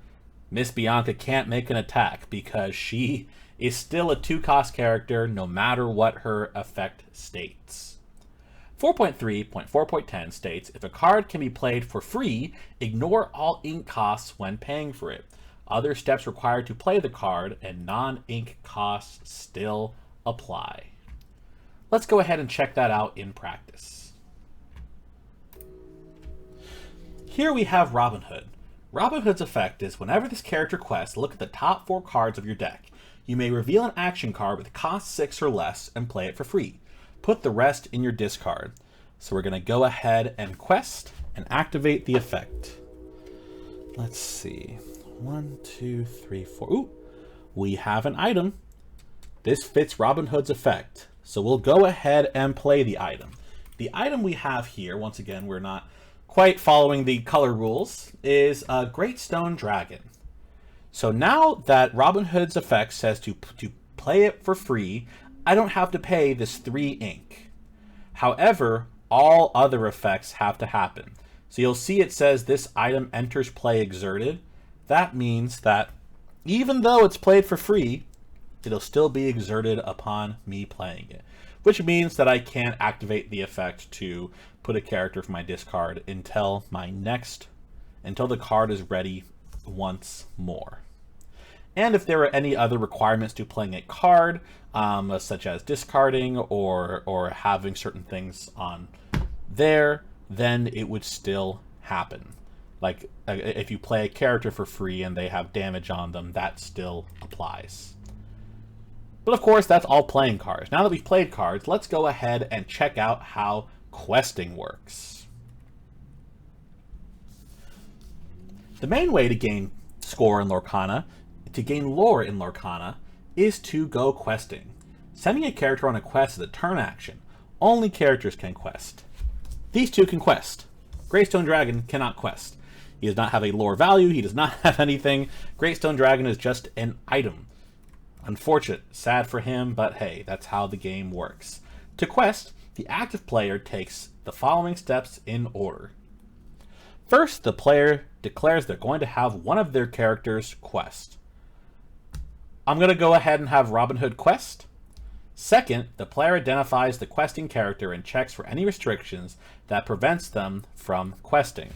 Miss Bianca can't make an attack because she is still a 2-cost character no matter what her effect states. 4.3.4.10 states, if a card can be played for free, ignore all ink costs when paying for it. Other steps required to play the card and non-ink costs still apply. Let's go ahead and check that out in practice. Here we have Robin Hood. Robin Hood's effect is whenever this character quests, look at the top 4 cards of your deck. You may reveal an action card with cost 6 or less and play it for free. Put the rest in your discard. So we're going to go ahead and quest and activate the effect. Let's see. 1, 2, 3, 4. Ooh, we have an item. This fits Robin Hood's effect. So we'll go ahead and play the item. The item we have here, once again, we're not quite following the color rules, is a Great Stone Dragon. So now that Robin Hood's effect says to play it for free, I don't have to pay this 3 ink. However, all other effects have to happen. So you'll see it says this item enters play exerted. That means that even though it's played for free, it'll still be exerted upon me playing it. Which means that I can't activate the effect to put a character from my discard until the card is ready once more. And if there are any other requirements to playing a card, such as discarding or having certain things on there, then it would still happen. Like if you play a character for free and they have damage on them, that still applies. But of course, that's all playing cards. Now that we've played cards, let's go ahead and check out how questing works. The main way to gain score in Lorcana, to gain lore in Lorcana, is to go questing. Sending a character on a quest is a turn action. Only characters can quest. These 2 can quest. Greystone Dragon cannot quest. He does not have a lore value. He does not have anything. Greystone Dragon is just an item. Unfortunate. Sad for him, but hey, that's how the game works. To quest, the active player takes the following steps in order. First, the player declares they're going to have one of their characters quest. I'm going to go ahead and have Robin Hood quest. Second, the player identifies the questing character and checks for any restrictions that prevents them from questing.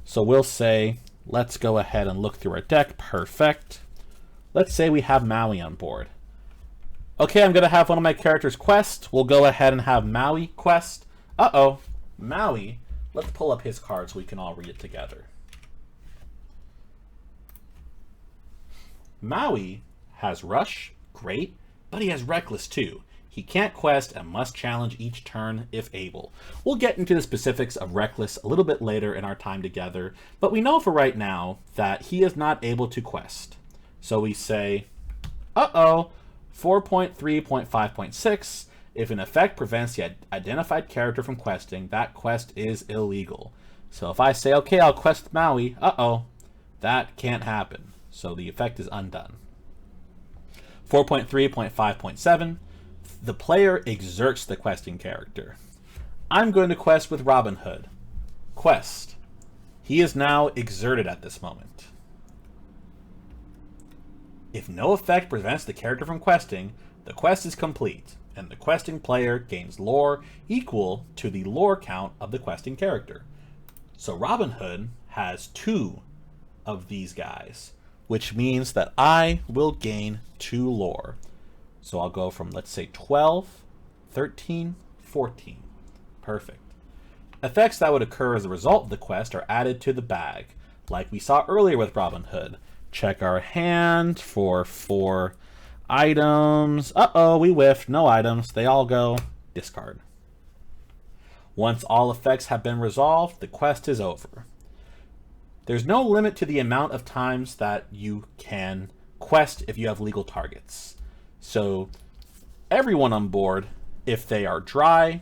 So we'll say, let's go ahead and look through our deck. Perfect. Let's say we have Maui on board. Okay, I'm going to have one of my characters quest. We'll go ahead and have Maui quest. Uh-oh, Maui. Let's pull up his card so we can all read it together. Maui has Rush, great, but he has Reckless too. He can't quest and must challenge each turn if able. We'll get into the specifics of Reckless a little bit later in our time together, but we know for right now that he is not able to quest. So we say, uh-oh, 4.3.5.6, if an effect prevents the identified character from questing, that quest is illegal. So if I say, okay, I'll quest Maui, uh-oh, that can't happen. So the effect is undone. 4.3.5.7, the player exerts the questing character. I'm going to quest with Robin Hood. Quest. He is now exerted at this moment. If no effect prevents the character from questing, the quest is complete, and the questing player gains lore equal to the lore count of the questing character. So Robin Hood has 2 of these guys, which means that I will gain 2 lore. So I'll go from, let's say, 12, 13, 14. Perfect. Effects that would occur as a result of the quest are added to the bag, like we saw earlier with Robin Hood. Check our hand for 4 items. Uh-oh, we whiffed. No items. They all go discard. Once all effects have been resolved, the quest is over. There's no limit to the amount of times that you can quest if you have legal targets. So everyone on board, if they are dry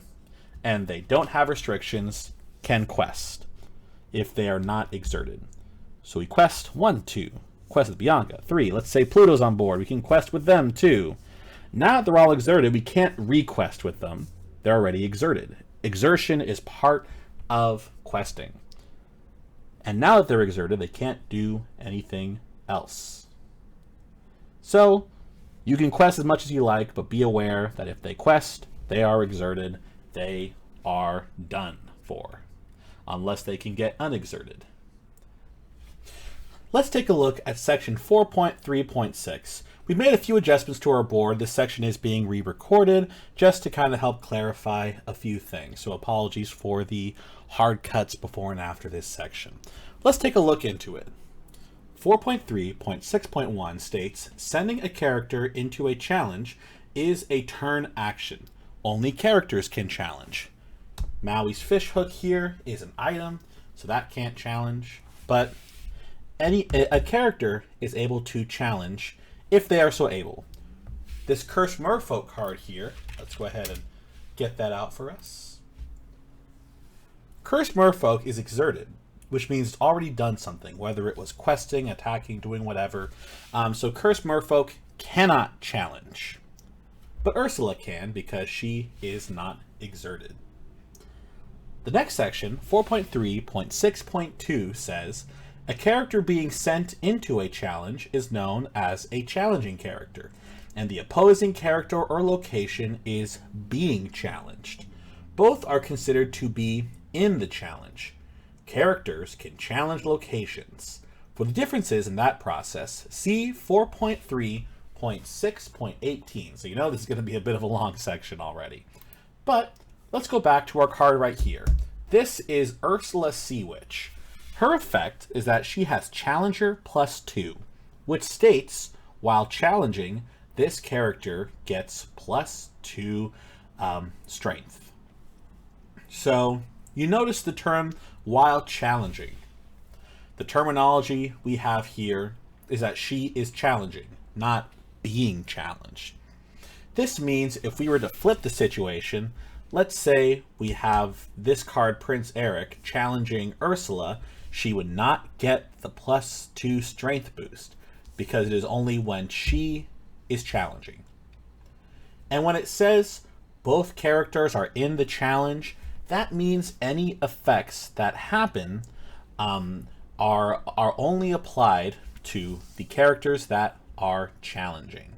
and they don't have restrictions, can quest if they are not exerted. So we quest 1, 2. Quest with Bianca. 3. Let's say Pluto's on board. We can quest with them too. Now that they're all exerted, we can't request with them. They're already exerted. Exertion is part of questing. And now that they're exerted, they can't do anything else. So you can quest as much as you like, but be aware that if they quest, they are exerted, they are done for, unless they can get unexerted. Let's take a look at section 4.3.6. We've made a few adjustments to our board. This section is being re-recorded just to kind of help clarify a few things. So apologies for the hard cuts before and after this section. Let's take a look into it. 4.3.6.1 states, sending a character into a challenge is a turn action. Only characters can challenge. Maui's fishhook here is an item, so that can't challenge, but a character is able to challenge if they are so able. This Cursed Merfolk card here, let's go ahead and get that out for us. Cursed Merfolk is exerted, which means it's already done something, whether it was questing, attacking, doing whatever. So Cursed Merfolk cannot challenge. But Ursula can, because she is not exerted. The next section, 4.3.6.2, says, a character being sent into a challenge is known as a challenging character, and the opposing character or location is being challenged. Both are considered to be in the challenge. Characters can challenge locations. For the differences in that process, see 4.3.6.18. So you know this is going to be a bit of a long section already. But let's go back to our card right here. This is Ursula Sea Witch. Her effect is that she has Challenger +2, which states, while challenging, this character gets +2 strength. So you notice the term while challenging. The terminology we have here is that she is challenging, not being challenged. This means if we were to flip the situation, let's say we have this card, Prince Eric, challenging Ursula, she would not get the +2 strength boost because it is only when she is challenging. And when it says both characters are in the challenge, that means any effects that happen are only applied to the characters that are challenging.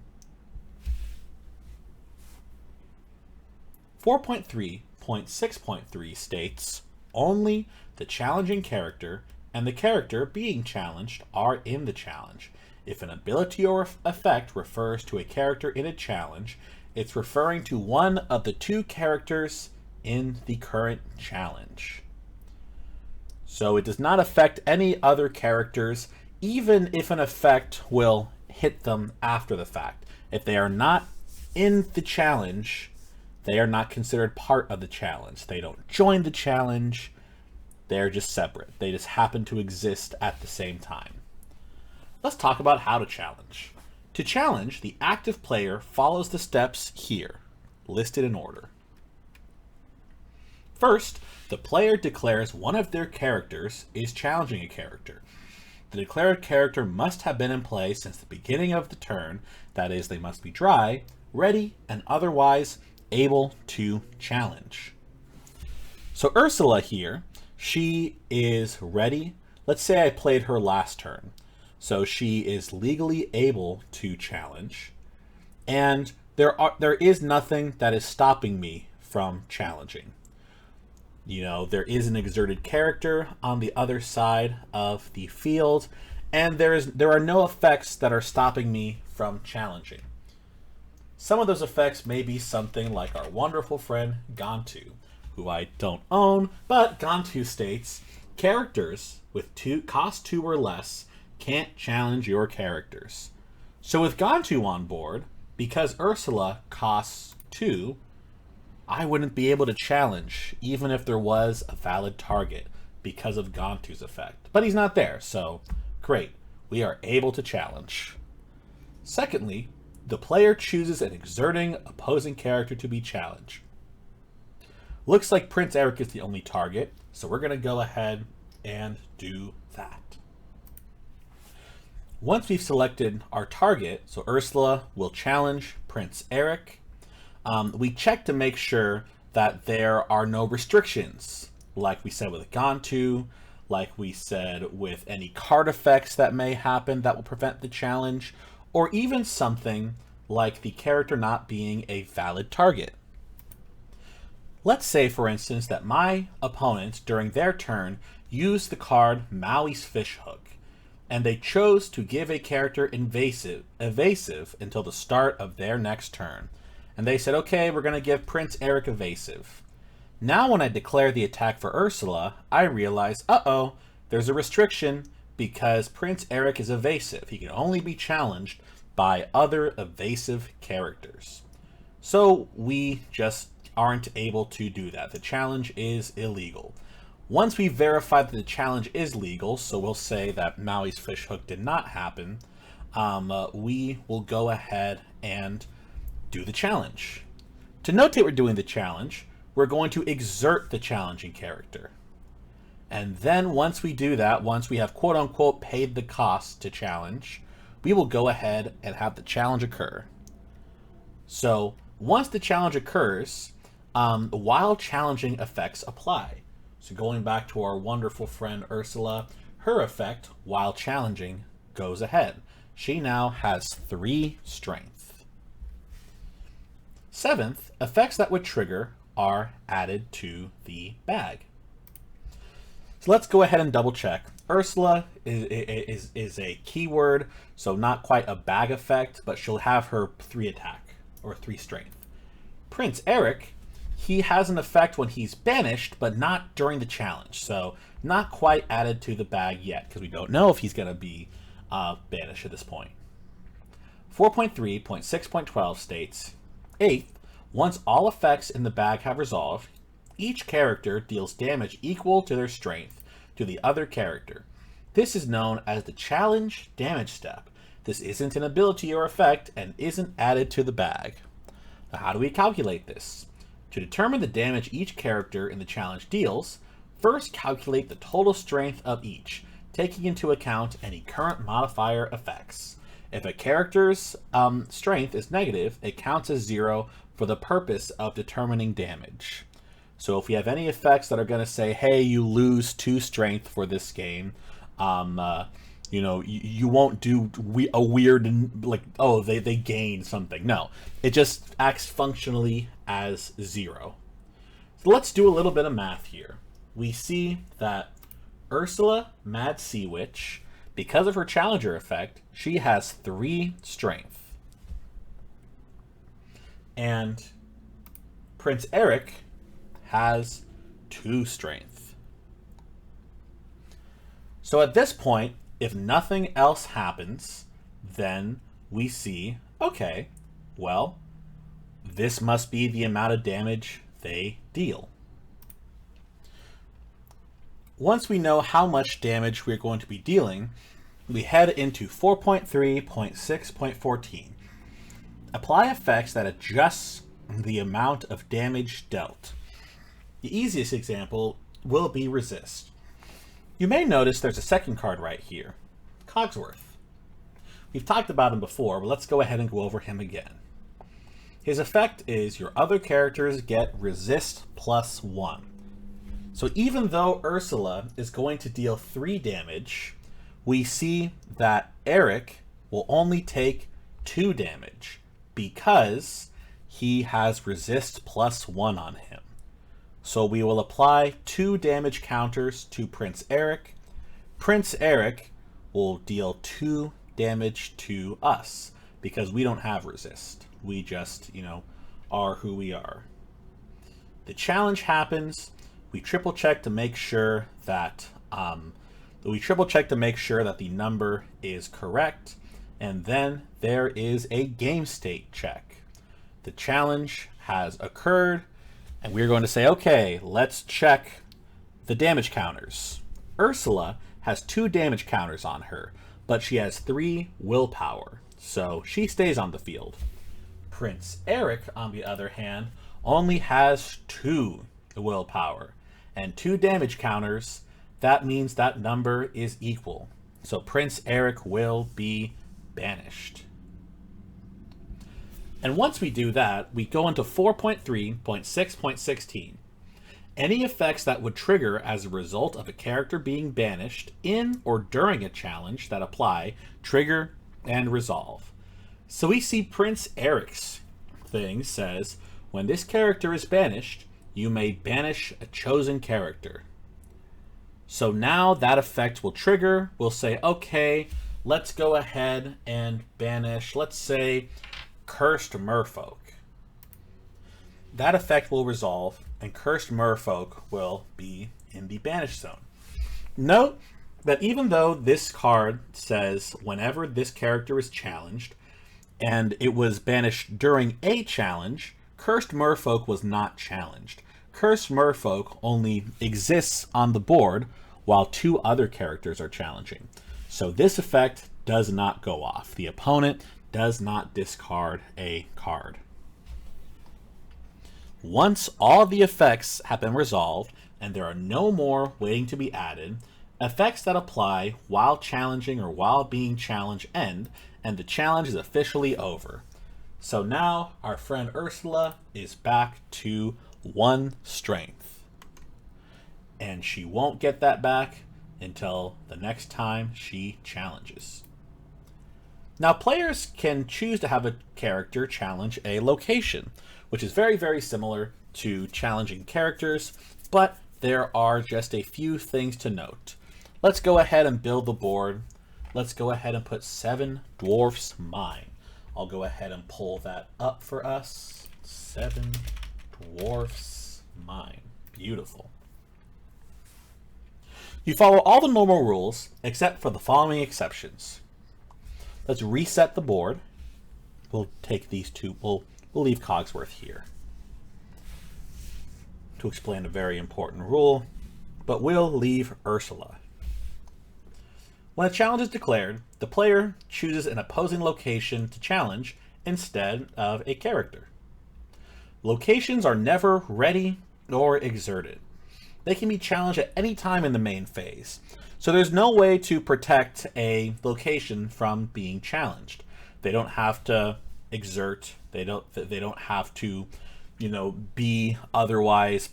4.3.6.3 states only the challenging character and the character being challenged are in the challenge. If an ability or effect refers to a character in a challenge, it's referring to one of the two characters in the current challenge. So it does not affect any other characters, even if an effect will hit them after the fact. If they are not in the challenge, they are not considered part of the challenge. They don't join the challenge. They're just separate. They just happen to exist at the same time. Let's talk about how to challenge. To challenge, the active player follows the steps here, listed in order. First, the player declares one of their characters is challenging a character. The declared character must have been in play since the beginning of the turn, that is, they must be dry, ready, and otherwise able to challenge. So Ursula here, she is ready. Let's say I played her last turn. So she is legally able to challenge. And there is nothing that is stopping me from challenging. You know, there is an exerted character on the other side of the field, and there are no effects that are stopping me from challenging. Some of those effects may be something like our wonderful friend Gantu, who I don't own, but Gantu states, characters with cost 2 or less can't challenge your characters. So with Gantu on board, because Ursula costs 2, I wouldn't be able to challenge, even if there was a valid target, because of Gantu's effect. But he's not there, so great. We are able to challenge. Secondly, the player chooses an exerting opposing character to be challenged. Looks like Prince Eric is the only target, so we're going to go ahead and do that. Once we've selected our target, so Ursula will challenge Prince Eric, we check to make sure that there are no restrictions, like we said with Gantu, like we said with any card effects that may happen that will prevent the challenge, or even something like the character not being a valid target. Let's say, for instance, that my opponent, during their turn, used the card Maui's Fishhook, and they chose to give a character evasive until the start of their next turn. And they said, okay, we're going to give Prince Eric evasive. Now when I declare the attack for Ursula, I realize, uh-oh, there's a restriction because Prince Eric is evasive. He can only be challenged by other evasive characters. So we just aren't able to do that. The challenge is illegal. Once we verify that the challenge is legal, so we'll say that Maui's Fishhook did not happen, we will go ahead and do the challenge. To notate we're doing the challenge, we're going to exert the challenging character. And then once we do that, once we have quote-unquote paid the cost to challenge, we will go ahead and have the challenge occur. So once the challenge occurs, while challenging effects apply. So going back to our wonderful friend Ursula, her effect, while challenging, goes ahead. She now has 3 strength. 7th, effects that would trigger are added to the bag. So let's go ahead and double check. Ursula is a keyword, so not quite a bag effect, but she'll have her 3 attack, or 3 strength. Prince Eric, he has an effect when he's banished, but not during the challenge, so not quite added to the bag yet, because we don't know if he's going to be banished at this point. 4.3.6.12 states, 8th, once all effects in the bag have resolved, each character deals damage equal to their strength to the other character. This is known as the challenge damage step. This isn't an ability or effect and isn't added to the bag. Now, how do we calculate this? To determine the damage each character in the challenge deals, first calculate the total strength of each, taking into account any current modifier effects. If a character's strength is negative, it counts as 0 for the purpose of determining damage. So if we have any effects that are going to say, hey, you lose 2 strength for this game, you know, you won't do a weird, like, oh, they gain something. No, it just acts functionally as 0. So let's do a little bit of math here. We see that Ursula, Mad Sea Witch, because of her challenger effect, she has 3 strength. And Prince Eric has 2 strength. So at this point, if nothing else happens, then we see, okay, well, this must be the amount of damage they deal. Once we know how much damage we're going to be dealing, we head into 4.3.6.14. Apply effects that adjusts the amount of damage dealt. The easiest example will be resist. You may notice there's a second card right here, Cogsworth. We've talked about him before, but let's go ahead and go over him again. His effect is your other characters get resist +1. So even though Ursula is going to deal 3 damage, we see that Eric will only take 2 damage because he has resist +1 on him. So we will apply 2 damage counters to Prince Eric. Prince Eric will deal 2 damage to us because we don't have resist. We just, you know, are who we are. The challenge happens. We triple check to make sure that the number is correct, and then there is a game state check. The challenge has occurred, and we're going to say, okay, let's check the damage counters. Ursula has 2 damage counters on her, but she has 3 willpower, so she stays on the field. Prince Eric, on the other hand, only has 2 willpower and 2 damage counters. That means that number is equal. So Prince Eric will be banished. And once we do that, we go into 4.3.6.16. Any effects that would trigger as a result of a character being banished in or during a challenge that apply, trigger, and resolve. So we see Prince Eric's thing says, when this character is banished, you may banish a chosen character. So now that effect will trigger. We'll say, okay, let's go ahead and banish, let's say, Cursed Merfolk. That effect will resolve, and Cursed Merfolk will be in the banish zone. Note that even though this card says whenever this character is challenged, and it was banished during a challenge, Cursed Merfolk was not challenged. Cursed Merfolk only exists on the board while 2 other characters are challenging. So this effect does not go off. The opponent does not discard a card. Once all the effects have been resolved and there are no more waiting to be added, effects that apply while challenging or while being challenged end, and the challenge is officially over. So now our friend Ursula is back to 1 strength. And she won't get that back until the next time she challenges. Now players can choose to have a character challenge a location, which is very, very similar to challenging characters, but there are just a few things to note. Let's go ahead and build the board. Let's go ahead and put 7 Dwarfs Mine. I'll go ahead and pull that up for us. 7 Dwarfs Mine. Beautiful. You follow all the normal rules except for the following exceptions. Let's reset the board. We'll take these 2. We'll leave Cogsworth here to explain a very important rule, but we'll leave Ursula. When a challenge is declared, the player chooses an opposing location to challenge instead of a character. Locations are never ready or exerted. They can be challenged at any time in the main phase, so there's no way to protect a location from being challenged. They don't have to exert, they don't have to be otherwise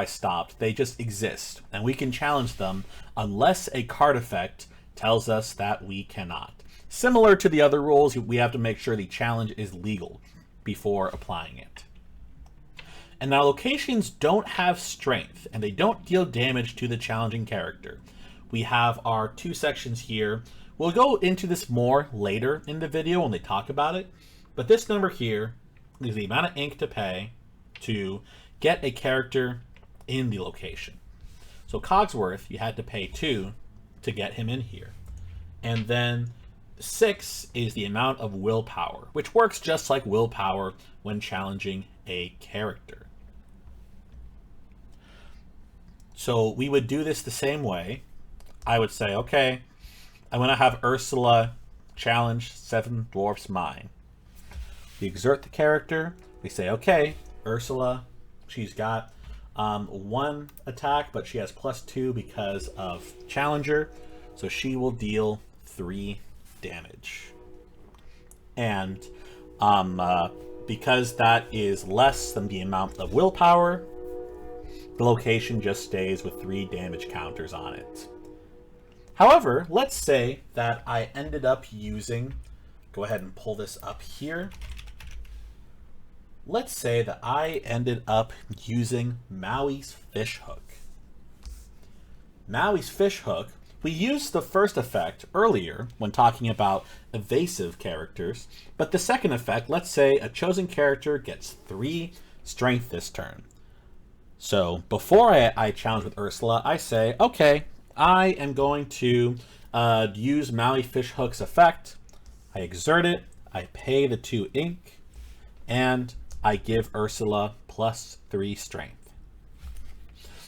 stopped. They just exist, and we can challenge them unless a card effect tells us that we cannot. Similar to the other rules, we have to make sure the challenge is legal before applying it. And now locations don't have strength, and they don't deal damage to the challenging character. We have our two sections here. We'll go into this more later in the video when they talk about it, but this number here is the amount of ink to pay to get a character in the location. So Cogsworth, you had to pay 2 to get him in here. And then 6 is the amount of willpower, which works just like willpower when challenging a character. So we would do this the same way. I would say, okay, I'm going to have Ursula challenge 7 Dwarfs Mine. We exert the character. We say, okay, Ursula, she's got 1 attack, but she has +2 because of Challenger. So she will deal 3 damage. And because that is less than the amount of willpower, the location just stays with 3 damage counters on it. However, let's say that I ended up using, go ahead and pull this up here. Let's say that I ended up using Maui's Fishhook. Maui's Fishhook, we used the first effect earlier when talking about evasive characters, but the second effect, let's say a chosen character gets 3 strength this turn. So before I challenge with Ursula, I say, okay, I am going to use Maui Fishhook's effect. I exert it, I pay the 2 ink, and I give Ursula +3 strength.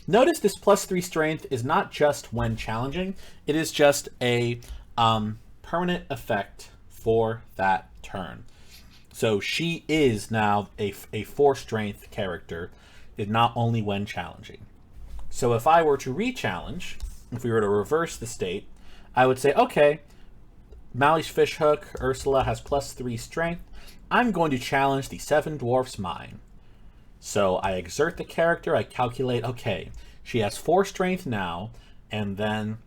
Notice this +3 strength is not just when challenging, it is just a permanent effect for that turn. So she is now a 4 strength character, is not only when challenging. So if I were to re-challenge, if we were to reverse the state, I would say, okay, Maui's Fishhook, Ursula has +3 strength. I'm going to challenge the 7 Dwarfs Mine. So I exert the character, I calculate, okay, she has 4 strength now, and then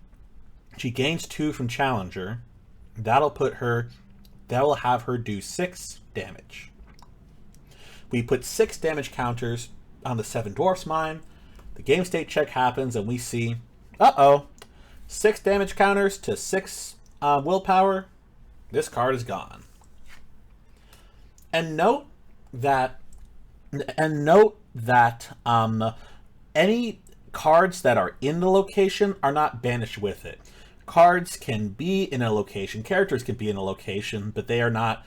she gains 2 from Challenger. That will have her do 6 damage. We put 6 damage counters on the 7 Dwarfs Mine. The game state check happens, and we see, 6 damage counters to 6 willpower. This card is gone. And note that any cards that are in the location are not banished with it. Cards can be in a location, characters can be in a location, but they are not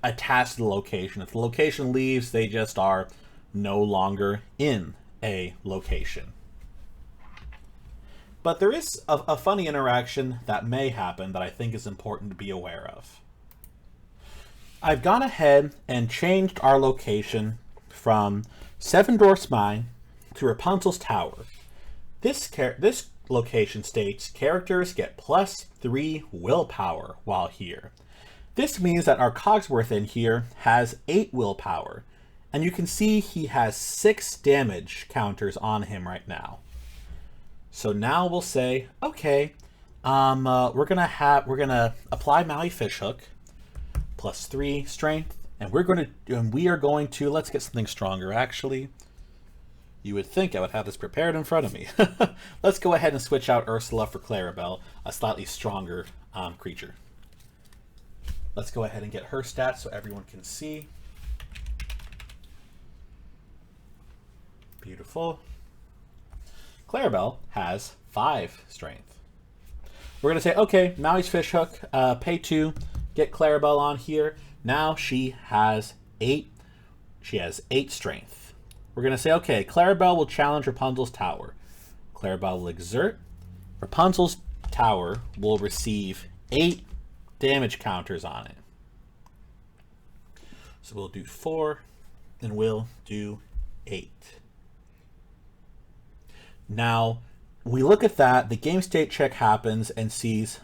attached to the location. If the location leaves, they just are no longer in a location. But there is a funny interaction that may happen that I think is important to be aware of. I've gone ahead and changed our location from 7 Dwarfs Mine to Rapunzel's Tower. This location states characters get +3 willpower while here. This means that our Cogsworth in here has 8 willpower, and you can see he has 6 damage counters on him right now. So now we'll say, okay, we're gonna apply Maui Fishhook, +3 strength, and we are going to, let's get something stronger actually. You would think I would have this prepared in front of me. Let's go ahead and switch out Ursula for Clarabelle, a slightly stronger creature. Let's go ahead and get her stats so everyone can see. Beautiful. Clarabelle has 5 strength. We're going to say, okay, Maui's Fishhook, pay 2, get Clarabelle on here. Now she has 8. She has 8 strength. We're going to say, okay, Clarabelle will challenge Rapunzel's Tower. Clarabelle will exert. Rapunzel's Tower will receive 8 damage counters on it. So we'll do 4, and we'll do 8. Now, we look at that, the game state check happens and sees,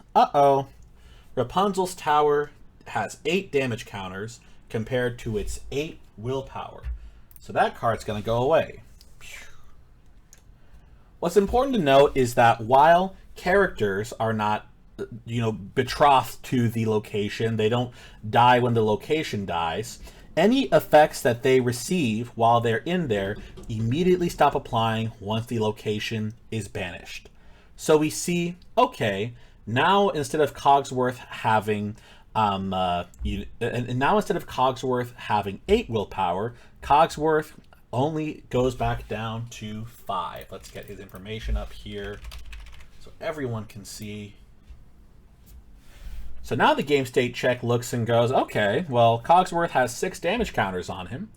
Rapunzel's Tower has 8 damage counters, compared to its 8 willpower. So that card's going to go away. What's important to note is that while characters are not, betrothed to the location, they don't die when the location dies, any effects that they receive while they're in there immediately stop applying once the location is banished. So we see, okay, now instead of Cogsworth having now instead of Cogsworth having 8 willpower, Cogsworth only goes back down to 5. Let's get his information up here so everyone can see. So now the game state check looks and goes, okay, well, Cogsworth has 6 damage counters on him,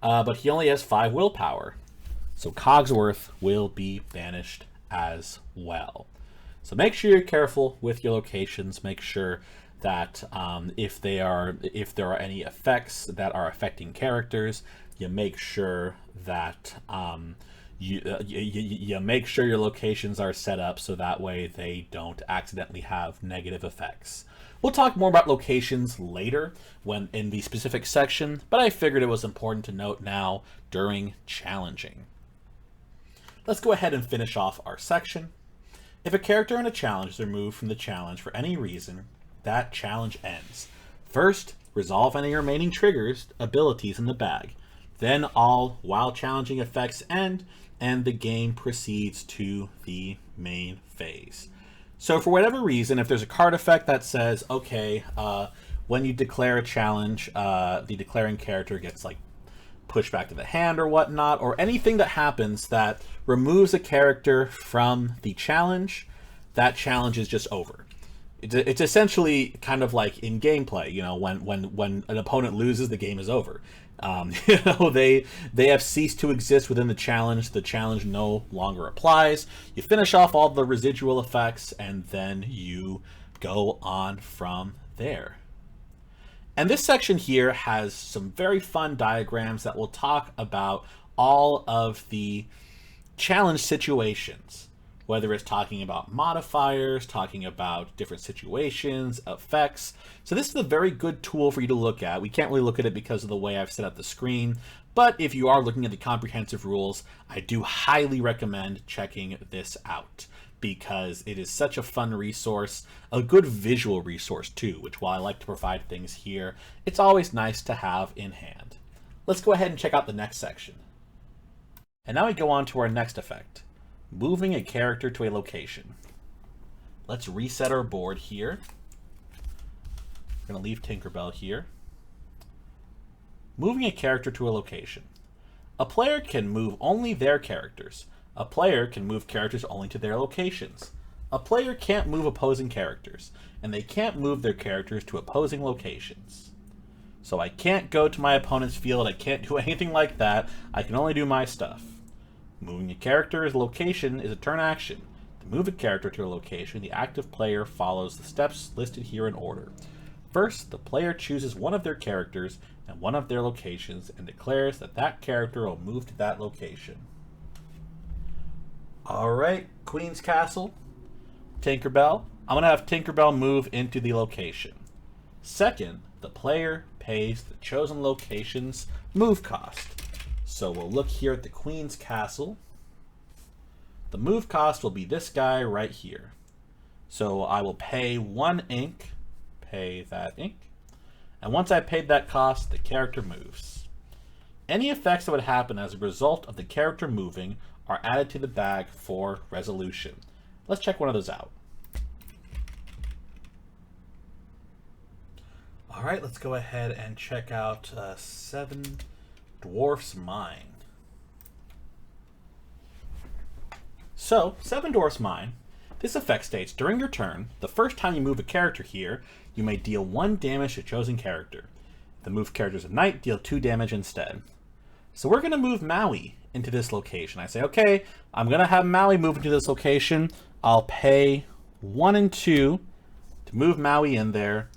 but he only has 5 willpower. So Cogsworth will be banished as well. So make sure you're careful with your locations. Make sure that if there are any effects that are affecting characters, you make sure that you make sure your locations are set up so that way they don't accidentally have negative effects. We'll talk more about locations later when in the specific section, but I figured it was important to note now during challenging. Let's go ahead and finish off our section. If a character in a challenge is removed from the challenge for any reason, that challenge ends. First, resolve any remaining triggers, abilities in the bag. Then all while challenging effects end, and the game proceeds to the main phase. So for whatever reason, if there's a card effect that says, okay, when you declare a challenge, the declaring character gets like pushed back to the hand or whatnot, or anything that happens that removes a character from the challenge, that challenge is just over. It's essentially kind of like in gameplay, when an opponent loses, the game is over. They have ceased to exist within the challenge no longer applies. You finish off all the residual effects, and then you go on from there. And this section here has some very fun diagrams that will talk about all of the challenge situations, whether it's talking about modifiers, talking about different situations, effects. So this is a very good tool for you to look at. We can't really look at it because of the way I've set up the screen, but if you are looking at the comprehensive rules, I do highly recommend checking this out because it is such a fun resource, a good visual resource too, which while I like to provide things here, it's always nice to have in hand. Let's go ahead and check out the next section. And now we go on to our next effect. Moving a character to a location. Let's reset our board here. We're going to leave Tinkerbell here. Moving a character to a location. A player can move only their characters. A player can move characters only to their locations. A player can't move opposing characters, and they can't move their characters to opposing locations. So I can't go to my opponent's field, I can't do anything like that, I can only do my stuff. Moving a character's location is a turn action. To move a character to a location, the active player follows the steps listed here in order. First, the player chooses one of their characters and one of their locations and declares that that character will move to that location. Alright, Queen's Castle, Tinkerbell. I'm going to have Tinkerbell move into the location. Second, the player pays the chosen location's move cost. So we'll look here at the Queen's Castle. The move cost will be this guy right here. So I will pay 1 ink, pay that ink, and once I paid that cost, the character moves. Any effects that would happen as a result of the character moving are added to the bag for resolution. Let's check one of those out. All right, let's go ahead and check out 7 Dwarfs Mine. So, 7 Dwarfs Mine. This effect states, during your turn, the first time you move a character here, you may deal 1 damage to a chosen character. If the moved character is a knight, deal 2 damage instead. So we're going to move Maui into this location. I say, okay, I'm going to have Maui move into this location. I'll pay 1 and 2 to move Maui in there.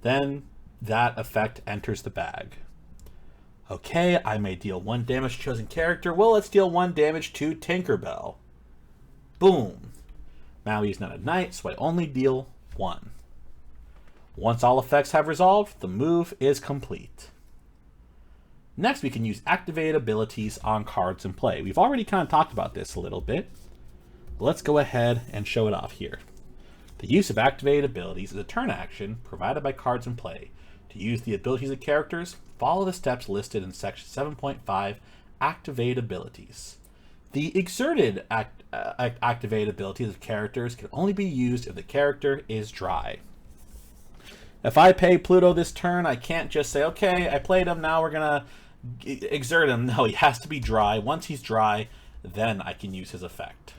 Then that effect enters the bag. Okay, I may deal 1 damage to chosen character. Well, let's deal 1 damage to Tinkerbell. Boom. Maui is not a knight, so I only deal 1. Once all effects have resolved, the move is complete. Next, we can use activate abilities on cards in play. We've already kind of talked about this a little bit. But let's go ahead and show it off here. The use of activated abilities is a turn action provided by cards in play. To use the abilities of characters, follow the steps listed in section 7.5, Activate Abilities. The exerted activate abilities of characters can only be used if the character is dry. If I pay Pluto this turn, I can't just say, okay, I played him, now we're going to exert him. No, he has to be dry. Once he's dry, then I can use his effect.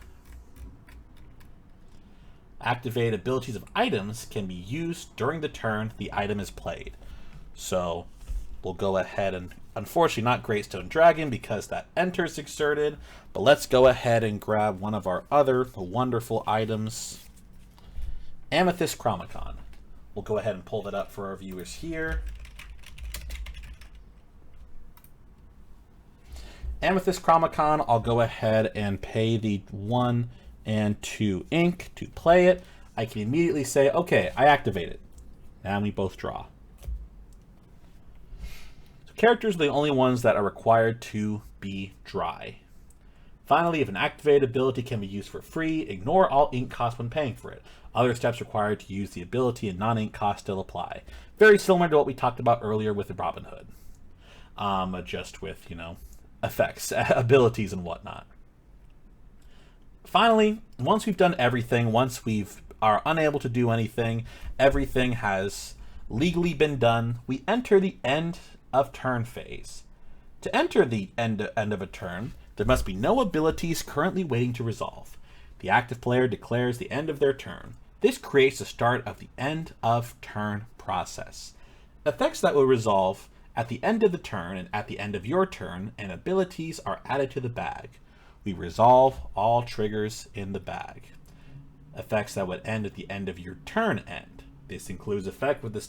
Activate abilities of items can be used during the turn the item is played. So we'll go ahead and, unfortunately not Greystone Dragon because that enters exerted, but let's go ahead and grab one of our other wonderful items, Amethyst Chromicon. We'll go ahead and pull that up for our viewers here. Amethyst Chromicon, I'll go ahead and pay the 1 and 2 ink to play it. I can immediately say, okay, I activate it. Now we both draw. So characters are the only ones that are required to be dry. Finally, if an activated ability can be used for free, ignore all ink costs when paying for it. Other steps required to use the ability and non-ink costs still apply. Very similar to what we talked about earlier with Robin Hood. Just with, effects, abilities, and whatnot. Finally, once we've done everything, once we are unable to do anything, everything has legally been done, we enter the end of turn phase. To enter the end of a turn, there must be no abilities currently waiting to resolve. The active player declares the end of their turn. This creates the start of the end of turn process. Effects that will resolve at the end of the turn and at the end of your turn, and abilities are added to the bag. We resolve all triggers in the bag. Effects that would end at the end of your turn end. This includes effect with the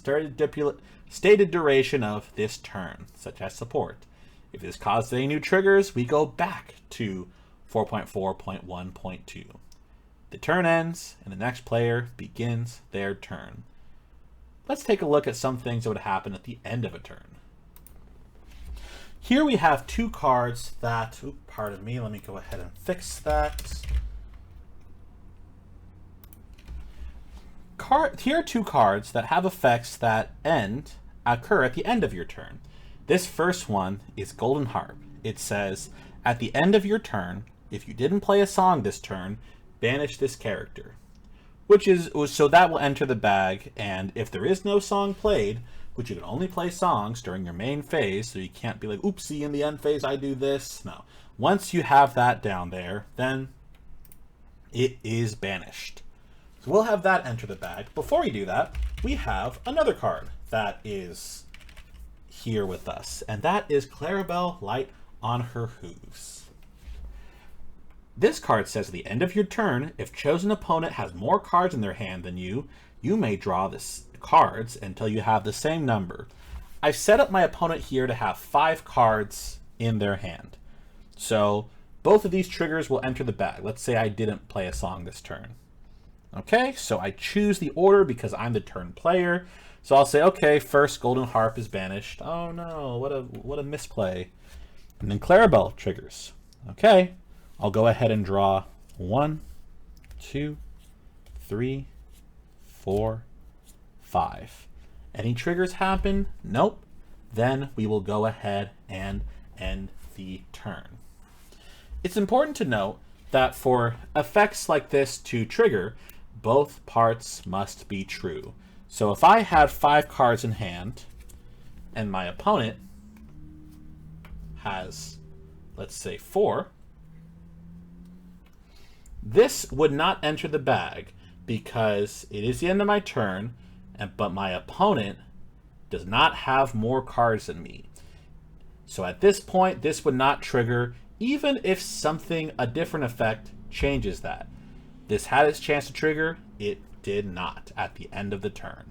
stated duration of this turn, such as support. If this causes any new triggers, we go back to 4.4.1.2. The turn ends, and the next player begins their turn. Let's take a look at some things that would happen at the end of a turn. Here we have two cards that, pardon me, let me go ahead and fix that. Here are two cards that have effects that occur at the end of your turn. This first one is Golden Harp. It says, at the end of your turn, if you didn't play a song this turn, banish this character. So that will enter the bag, and if there is no song played, which you can only play songs during your main phase, so you can't be like, oopsie, in the end phase I do this. No. Once you have that down there, then it is banished. So we'll have that enter the bag. Before we do that, we have another card that is here with us, and that is Clarabelle Light on Her Hooves. This card says at the end of your turn, if chosen opponent has more cards in their hand than you, you may draw this cards until you have the same number. I've set up my opponent here to have 5 cards in their hand. So both of these triggers will enter the bag. Let's say I didn't play a song this turn. Okay, so I choose the order because I'm the turn player. So I'll say, okay, first Golden Harp is banished. Oh no, what a misplay. And then Clarabelle triggers. Okay, I'll go ahead and draw 1, 2, 3, 4, 5. Any triggers happen? Nope. Then we will go ahead and end the turn. It's important to note that for effects like this to trigger, both parts must be true. So if I had 5 cards in hand and my opponent has, let's say, 4, this would not enter the bag because it is the end of my turn, but my opponent does not have more cards than me. So at this point, this would not trigger, even if a different effect changes that. This had its chance to trigger, it did not at the end of the turn.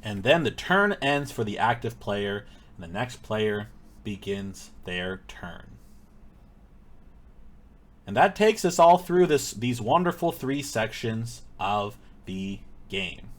And then the turn ends for the active player, and the next player begins their turn. And that takes us all through these wonderful 3 sections of the game.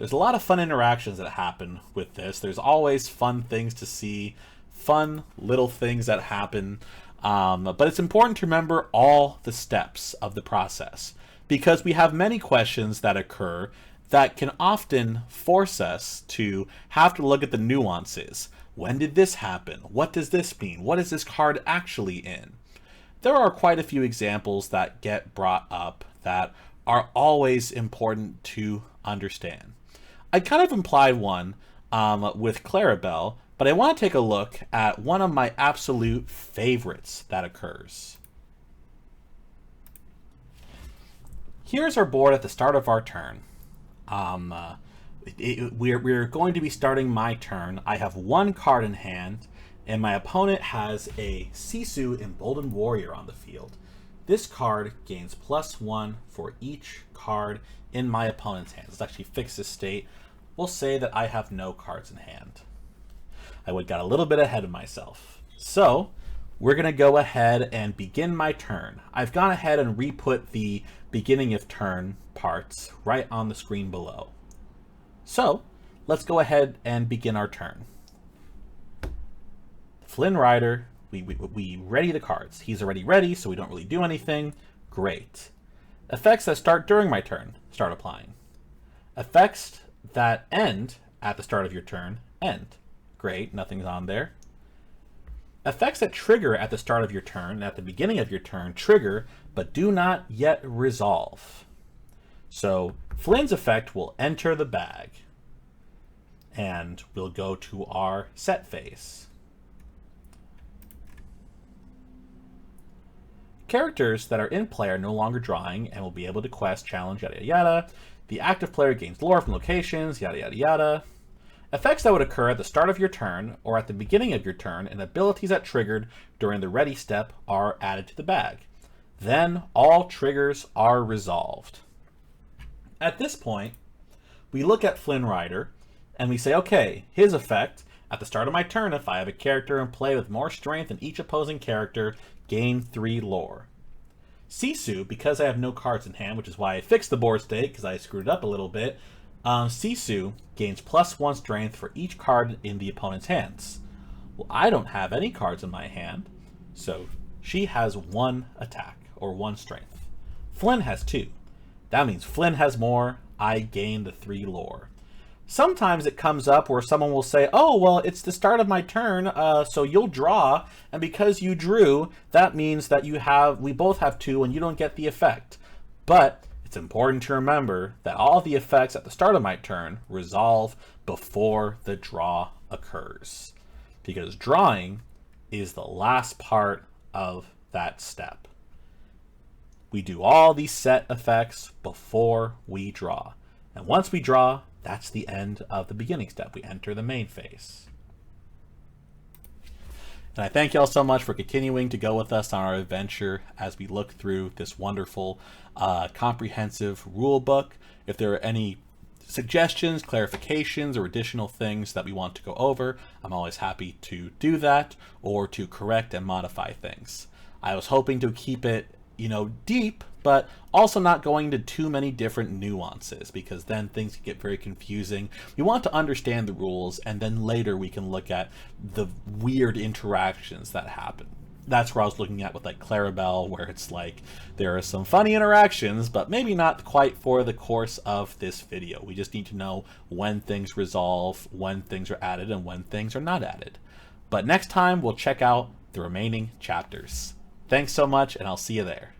There's a lot of fun interactions that happen with this. There's always fun things to see, fun little things that happen. But it's important to remember all the steps of the process, because we have many questions that occur that can often force us to have to look at the nuances. When did this happen? What does this mean? What is this card actually in? There are quite a few examples that get brought up that are always important to understand. I kind of implied one with Clarabelle, but I want to take a look at one of my absolute favorites that occurs. Here's our board at the start of our turn. We're going to be starting my turn. I have one card in hand, and my opponent has a Sisu Emboldened Warrior on the field. This card gains +1 for each card in my opponent's hands. Let's actually fix this state. We'll say that I have no cards in hand. I got a little bit ahead of myself. So we're going to go ahead and begin my turn. I've gone ahead and re-put the beginning of turn parts right on the screen below. So let's go ahead and begin our turn. Flynn Rider, we ready the cards. He's already ready, so we don't really do anything. Great. Effects that start during my turn, start applying. Effects that end at the start of your turn, end. Great, nothing's on there. Effects that trigger at the start of your turn and at the beginning of your turn trigger, but do not yet resolve. So Flynn's effect will enter the bag, and we'll go to our set phase. Characters that are in play are no longer drawing and will be able to quest, challenge, yada yada yada. The active player gains lore from locations, yada yada yada. Effects that would occur at the start of your turn or at the beginning of your turn and abilities that triggered during the ready step are added to the bag. Then all triggers are resolved. At this point, we look at Flynn Rider and we say, okay, his effect, at the start of my turn, if I have a character in play with more strength than each opposing character, gain 3 lore. Sisu, because I have no cards in hand, which is why I fixed the board state, because I screwed it up a little bit, Sisu gains +1 strength for each card in the opponent's hands. Well, I don't have any cards in my hand, so she has 1 attack, or 1 strength. Flynn has 2. That means Flynn has more, I gain the 3 lore. Sometimes it comes up where someone will say, oh, well, it's the start of my turn, so you'll draw, and because you drew, that means that we both have 2 and you don't get the effect. But it's important to remember that all the effects at the start of my turn resolve before the draw occurs, because drawing is the last part of that step. We do all these set effects before we draw, and once we draw, that's the end of the beginning step. We enter the main phase. And I thank y'all so much for continuing to go with us on our adventure as we look through this wonderful, comprehensive rule book. If there are any suggestions, clarifications, or additional things that we want to go over, I'm always happy to do that or to correct and modify things. I was hoping to keep it, deep, but also not going into too many different nuances, because then things can get very confusing. We want to understand the rules, and then later we can look at the weird interactions that happen. That's where I was looking at with like Clarabelle, where it's like there are some funny interactions, but maybe not quite for the course of this video. We just need to know when things resolve, when things are added, and when things are not added. But next time we'll check out the remaining chapters. Thanks so much, and I'll see you there.